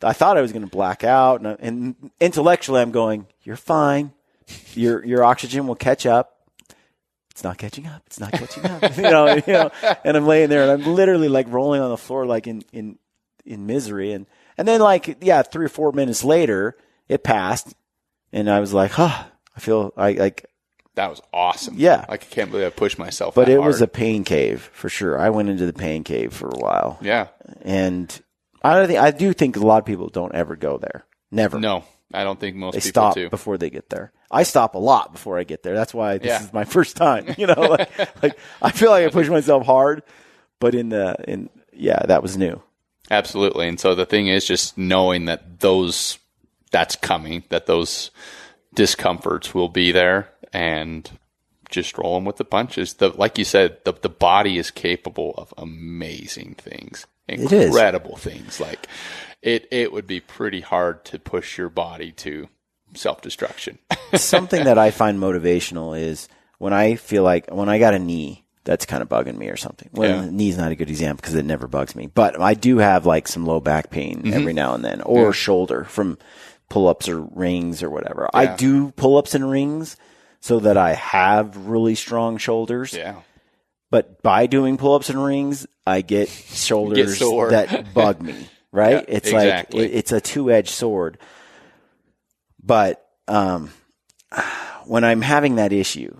I thought I was going to black out. And intellectually I'm going, you're fine. Your oxygen will catch up. It's not catching up. It's not catching up. And I'm laying there and I'm literally like rolling on the floor, like in misery. And then 3 or 4 minutes later, it passed. And I was like, I feel like that was awesome. Yeah. I can't believe I pushed myself. But it was a pain cave for sure. I went into the pain cave for a while. Yeah. And I do think a lot of people don't ever go there. Never. No. I don't think most people stop do. Before they get there. I stop a lot before I get there. That's why this is my first time. Like I feel like I push myself hard, but that was new. Absolutely. And so the thing is just knowing that that's coming, that those discomforts will be there, and just roll them with the punches. Like you said, the body is capable of amazing things, incredible things. Like it would be pretty hard to push your body to self-destruction. Something that I find motivational is when I feel like when I got a knee that's kind of bugging me or something. Well, the knee's not a good example because it never bugs me. But I do have like some low back pain every now and then, or shoulder from pull-ups or rings or whatever. Yeah. I do pull-ups and rings so that I have really strong shoulders. Yeah. But by doing pull-ups and rings, I get shoulders that bug me, right? Yeah, it's exactly. Like it's a two-edged sword. But when I'm having that issue,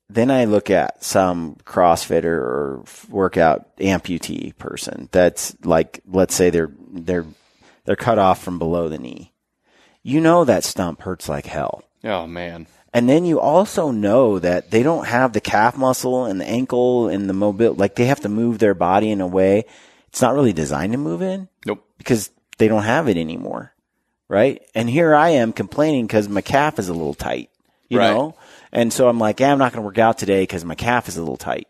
then I look at some CrossFitter or workout amputee person that's like, let's say they're cut off from below the knee. You know that stump hurts like hell. Oh, man. And then you also know that they don't have the calf muscle and the ankle and the mobility. Like they have to move their body in a way it's not really designed to move in. Nope. Because they don't have it anymore. Right? And here I am complaining because my calf is a little tight. You know? And so I'm like, I'm not going to work out today because my calf is a little tight.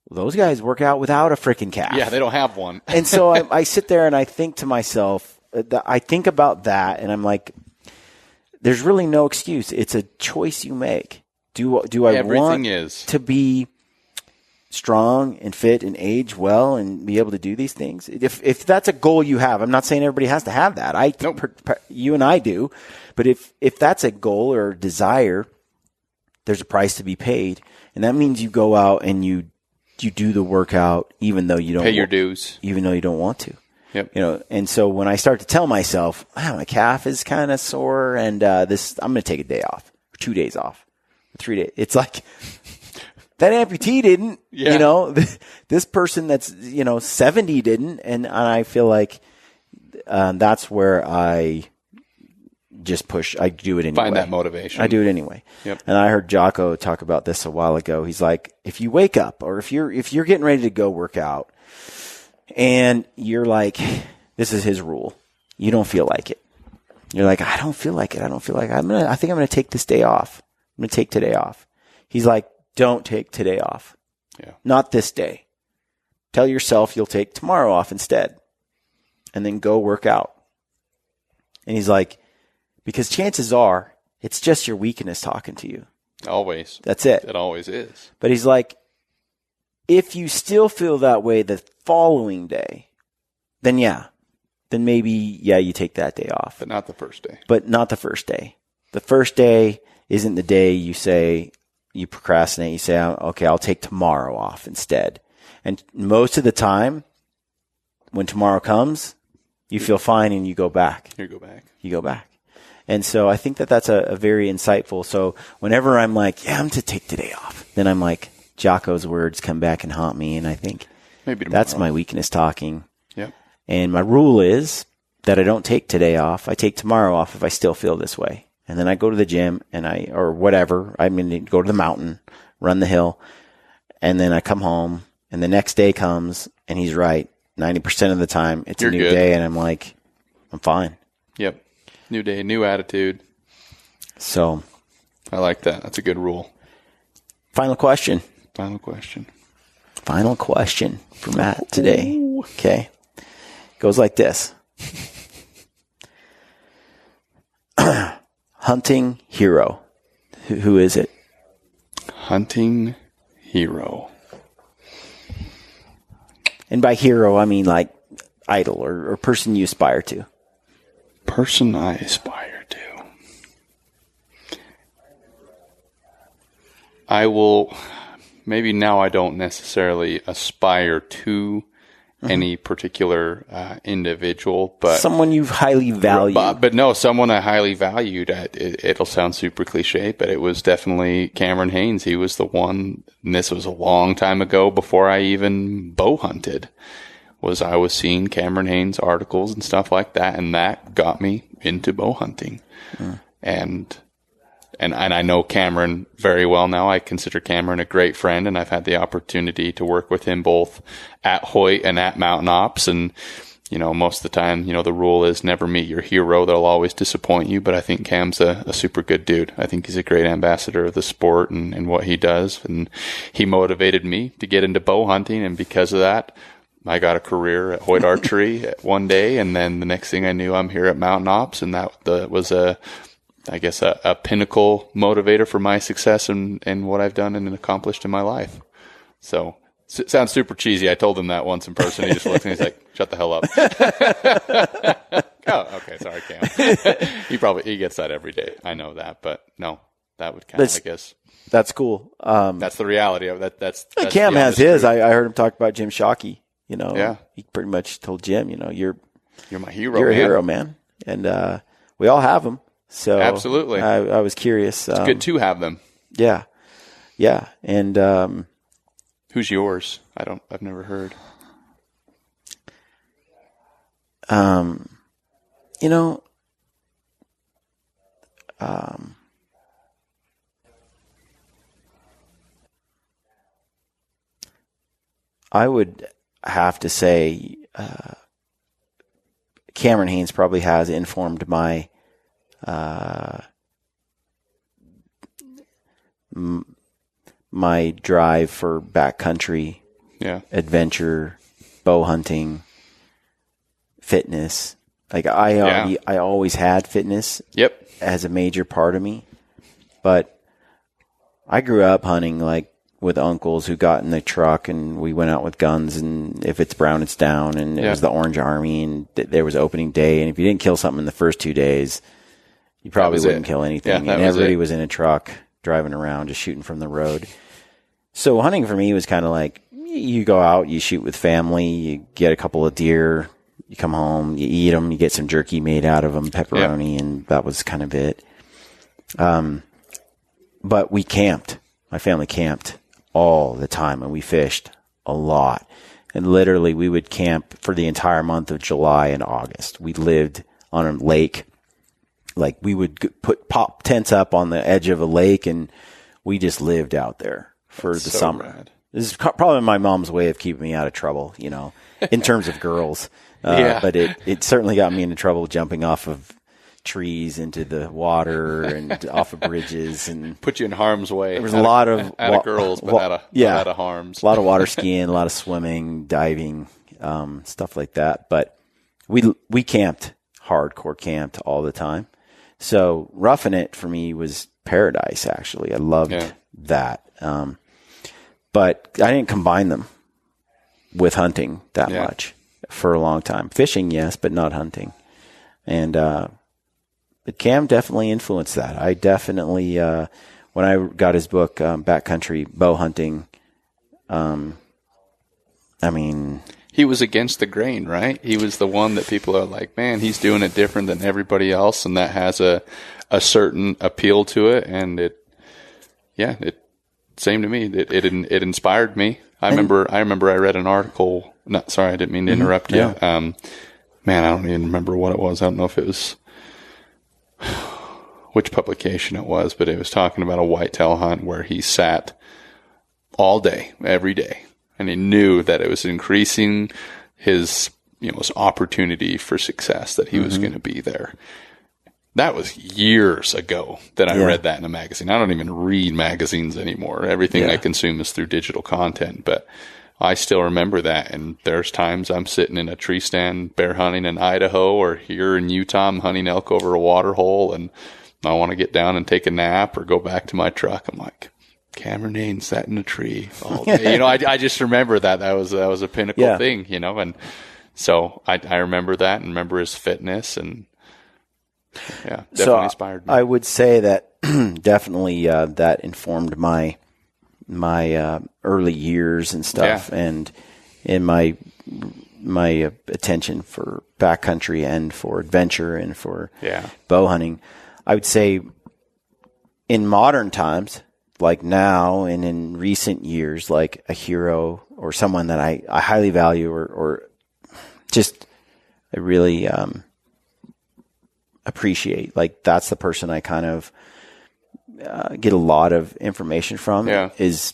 Well, those guys work out without a freaking calf. Yeah, they don't have one. And so I sit there and I think to myself, I think about that and I'm like, there's really no excuse. It's a choice you make. Do I want to be strong and fit and age well and be able to do these things? If that's a goal you have, I'm not saying everybody has to have that. You and I do. But if that's a goal or a desire, there's a price to be paid. And that means you go out and you do the workout even though you don't pay your dues. Even though you don't want to. Yep. And so when I start to tell myself, my calf is kind of sore and I'm going to take a day off, or 2 days off, or 3 days. It's like that amputee didn't, this person that's, 70 didn't. And I feel like that's where I just push. I do it anyway. Find that motivation. I do it anyway. Yep. And I heard Jocko talk about this a while ago. He's like, if you wake up or if you're getting ready to go work out and you're like, this is his rule. You don't feel like it. You're like, I don't feel like it. I think I'm going to take this day off. I'm going to take today off. He's like, don't take today off. Yeah. Not this day. Tell yourself you'll take tomorrow off instead and then go work out. And he's like, because chances are it's just your weakness talking to you. Always. That's it. It always is. But he's like, if you still feel that way the following day, then maybe, you take that day off. But not the first day. The first day isn't the day you say, you procrastinate. You say, okay, I'll take tomorrow off instead. And most of the time, when tomorrow comes, you feel fine and you go back. You go back. And so I think that's a very insightful. So whenever I'm like, I'm to take today off, then I'm like, Jocko's words come back and haunt me. And I think, Maybe tomorrow. That's my weakness, talking. Yeah. And my rule is that I don't take today off. I take tomorrow off if I still feel this way. And then I go to the gym or whatever. I'm going to go to the mountain, run the hill. And then I come home and the next day comes and he's right. 90% of the time it's a new day and I'm like, I'm fine. Yep. New day, new attitude. So I like that. That's a good rule. Final question for Matt today. Okay. Goes like this. Hunting hero. Who is it? Hunting hero. And by hero, I mean like idol or person you aspire to. Person I aspire to. I will, maybe now I don't necessarily aspire to any particular individual, but someone you've highly valued. But no, someone I highly valued. It'll sound super cliche, but it was definitely Cameron Haynes. He was the one, and this was a long time ago before I even bow hunted, I was seeing Cameron Haynes articles and stuff like that, and that got me into bow hunting. And I know Cameron very well now. I consider Cameron a great friend, and I've had the opportunity to work with him both at Hoyt and at Mountain Ops. And, most of the time, the rule is never meet your hero. They'll always disappoint you. But I think Cam's a super good dude. I think he's a great ambassador of the sport and what he does. And he motivated me to get into bow hunting. And because of that, I got a career at Hoyt Archery one day. And then the next thing I knew, I'm here at Mountain Ops. And that was a pinnacle motivator for my success and what I've done and accomplished in my life. So it sounds super cheesy. I told him that once in person. He just looked and he's like, shut the hell up. Oh, okay. Sorry, Cam. He gets that every day. I know that, but no, that would count, I guess. That's cool. That's the reality of that. That's Cam has his. I heard him talk about Jim Shockey. Yeah. He pretty much told Jim, you're my hero. You're a hero, man. And we all have them. So absolutely. I was curious. It's good to have them. Yeah. Yeah. And who's yours? I've never heard. I would have to say Cameron Haynes probably has informed my my drive for backcountry, adventure, bow hunting, fitness. Like I always had fitness as a major part of me, but I grew up hunting like with uncles who got in the truck and we went out with guns, and if it's brown, it's down, and it was the Orange Army, and there was opening day, and if you didn't kill something in the first 2 days, you probably wouldn't kill anything. And everybody was in a truck driving around, just shooting from the road. So hunting for me was kind of like, you go out, you shoot with family, you get a couple of deer, you come home, you eat them, you get some jerky made out of them, pepperoni, and that was kind of it. But we camped. My family camped all the time, and we fished a lot. And literally, we would camp for the entire month of July and August. We lived on a lake. Like, we would pop tents up on the edge of a lake, and we just lived out there for the summer. Rad. This is probably my mom's way of keeping me out of trouble, in terms of girls. But it certainly got me into trouble jumping off of trees into the water and off of bridges, and put you in harm's way. There was a lot of girls, but out of harm's. A lot of water skiing, a lot of swimming, diving, stuff like that. But we camped, hardcore camped all the time. So roughing it for me was paradise. Actually, I loved that. But I didn't combine them with hunting that much for a long time. Fishing, yes, but not hunting. And but Cam definitely influenced that. I definitely, when I got his book, Backcountry Bow Hunting, he was against the grain, right? He was the one that people are like, man, he's doing it different than everybody else, and that has a certain appeal to it. And it same to me. It inspired me. I remember I read an article. No, sorry, I didn't mean to interrupt you. Yeah. Man, I don't even remember what it was. I don't know if it was which publication it was, but it was talking about a whitetail hunt where he sat all day, every day, and he knew that it was increasing his, his opportunity for success, that he was going to be there. That was years ago that I read that in a magazine. I don't even read magazines anymore. Everything I consume is through digital content, but I still remember that. And there's times I'm sitting in a tree stand bear hunting in Idaho or here in Utah. I'm hunting elk over a water hole, and I want to get down and take a nap or go back to my truck. I'm like, Cameron Haines sat in a tree all day. I just remember that was a pinnacle thing, and so I remember that and remember his fitness, and definitely inspired me. I would say that definitely that informed my early years and stuff, and in my attention for backcountry and for adventure and for bow hunting. I would say in modern times, like now and in recent years, like a hero or someone that I highly value or just I really appreciate, like that's the person I kind of get a lot of information from is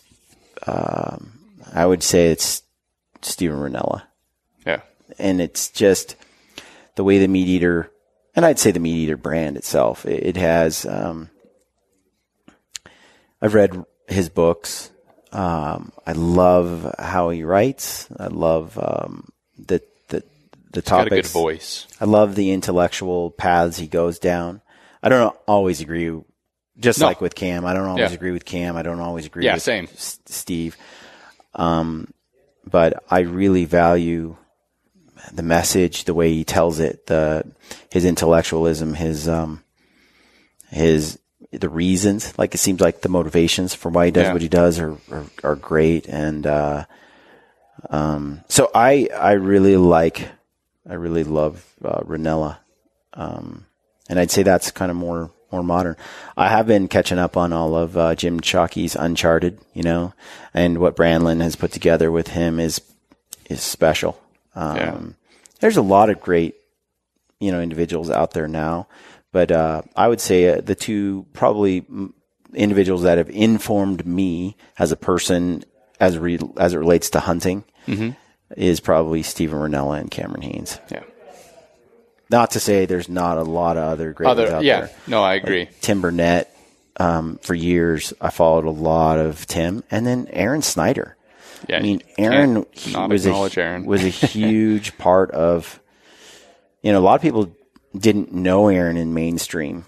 I would say it's Steven Rinella. Yeah. And it's just the way the Meat Eater, and I'd say the Meat Eater brand itself, it has I've read his books. I love how he writes. I love the topics. Got a good voice. I love the intellectual paths he goes down. I don't always agree, like with Cam. I don't always agree with Cam. I don't always agree with same. Steve. But I really value the message, the way he tells it, his intellectualism, the reasons. Like it seems like the motivations for why he does what he does are great, and so I really love Rinella, and I'd say that's kind of more modern. I have been catching up on all of Jim Chalky's Uncharted, and what Brandlin has put together with him is special. There's a lot of great, individuals out there now, but I would say the two probably individuals that have informed me as a person as it relates to hunting is probably Steven Rinella and Cameron Haines. Yeah. Not to say there's not a lot of other great ones out there. No, I agree. Like Tim Burnett, for years, I followed a lot of Tim, and then Aaron Snyder. Yeah, I mean, Aaron was a huge part of, a lot of people didn't know Aaron in mainstream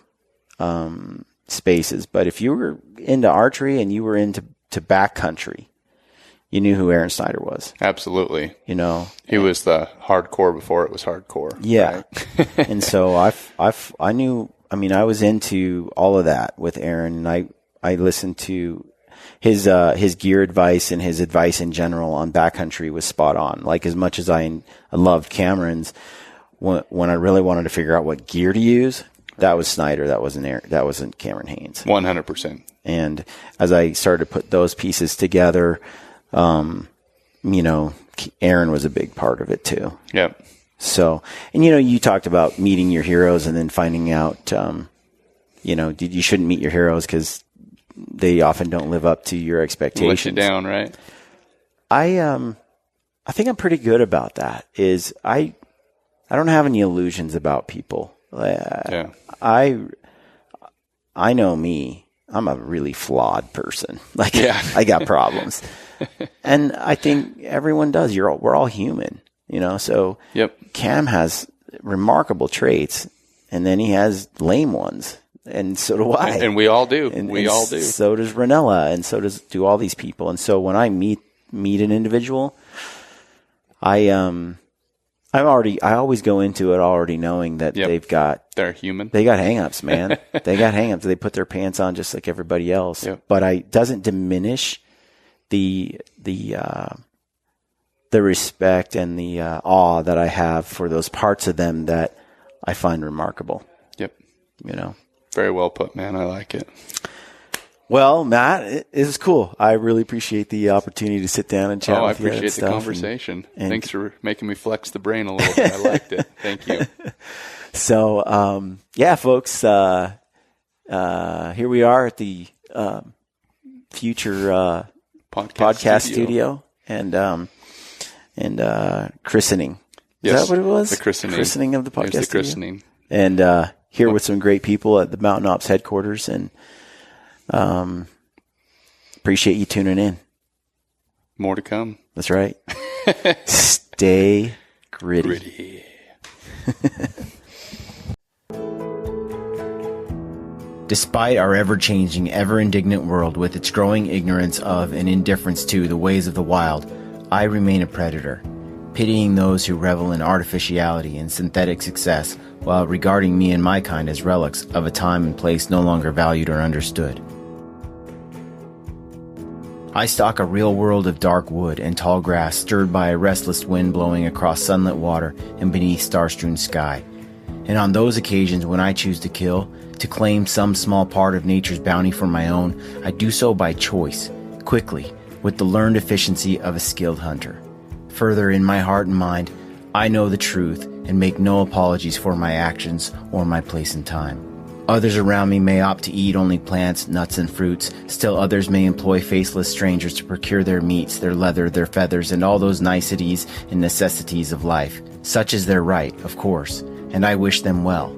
spaces, but if you were into archery and you were into backcountry, you knew who Aaron Snyder was. Absolutely. He was the hardcore before it was hardcore. Yeah. Right? And so I knew, I was into all of that with Aaron, and I listened to his gear advice and his advice in general on backcountry was spot on. Like as much as I loved Cameron's, when I really wanted to figure out what gear to use, that was Snyder. That wasn't Aaron. That wasn't Cameron Haines. 100%. And as I started to put those pieces together, Aaron was a big part of it too. Yep. So, and you talked about meeting your heroes and then finding out, you shouldn't meet your heroes because they often don't live up to your expectations. Let you down, right? I think I'm pretty good about that. I don't have any illusions about people. I know me. I'm a really flawed person. I got problems. And I think everyone does. We're all human, so Cam has remarkable traits and then he has lame ones. And so do I. And we all do. We all do. So does Rinella, and so do all these people. And so when I meet an individual, I always go into it already knowing that they're human. They got hang-ups, man. They got hang-ups. They put their pants on just like everybody else. Yep. But it doesn't diminish the respect and the awe that I have for those parts of them that I find remarkable. Yep. Very well put, man. I like it. Well, Matt, it was cool. I really appreciate the opportunity to sit down and chat with you. I appreciate the conversation. And thanks for making me flex the brain a little bit. I liked it. Thank you. So, yeah, folks, here we are at the future podcast studio and christening. Is that what it was? The christening. Christening of the podcast the christening. And here with some great people at the Mountain Ops headquarters, and appreciate you tuning in. More to come. That's right. Stay gritty. Despite our ever-changing, ever-indignant world with its growing ignorance of and indifference to the ways of the wild, I remain a predator, pitying those who revel in artificiality and synthetic success while regarding me and my kind as relics of a time and place no longer valued or understood. I stalk a real world of dark wood and tall grass stirred by a restless wind blowing across sunlit water and beneath star-strewn sky. And on those occasions when I choose to kill, to claim some small part of nature's bounty for my own, I do so by choice, quickly, with the learned efficiency of a skilled hunter. Further, in my heart and mind, I know the truth and make no apologies for my actions or my place in time. Others around me may opt to eat only plants, nuts, and fruits. Still others may employ faceless strangers to procure their meats, their leather, their feathers, and all those niceties and necessities of life. Such is their right, of course, and I wish them well.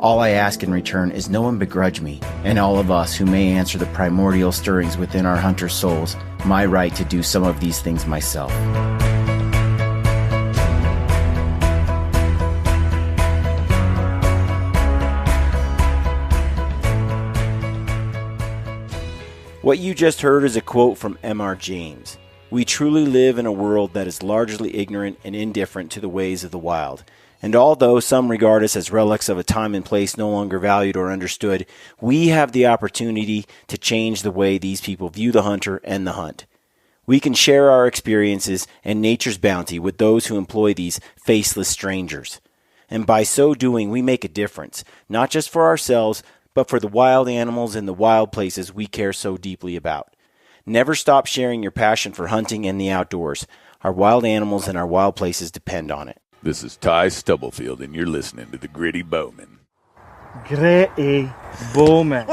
All I ask in return is no one begrudge me, and all of us who may answer the primordial stirrings within our hunter souls, my right to do some of these things myself. What you just heard is a quote from M.R. James. We truly live in a world that is largely ignorant and indifferent to the ways of the wild. And although some regard us as relics of a time and place no longer valued or understood, we have the opportunity to change the way these people view the hunter and the hunt. We can share our experiences and nature's bounty with those who employ these faceless strangers. And by so doing, we make a difference, not just for ourselves, but for the wild animals in the wild places we care so deeply about. Never stop sharing your passion for hunting and the outdoors. Our wild animals and our wild places depend on it. This is Ty Stubblefield, and you're listening to the Gritty Bowmen. Gritty Bowmen.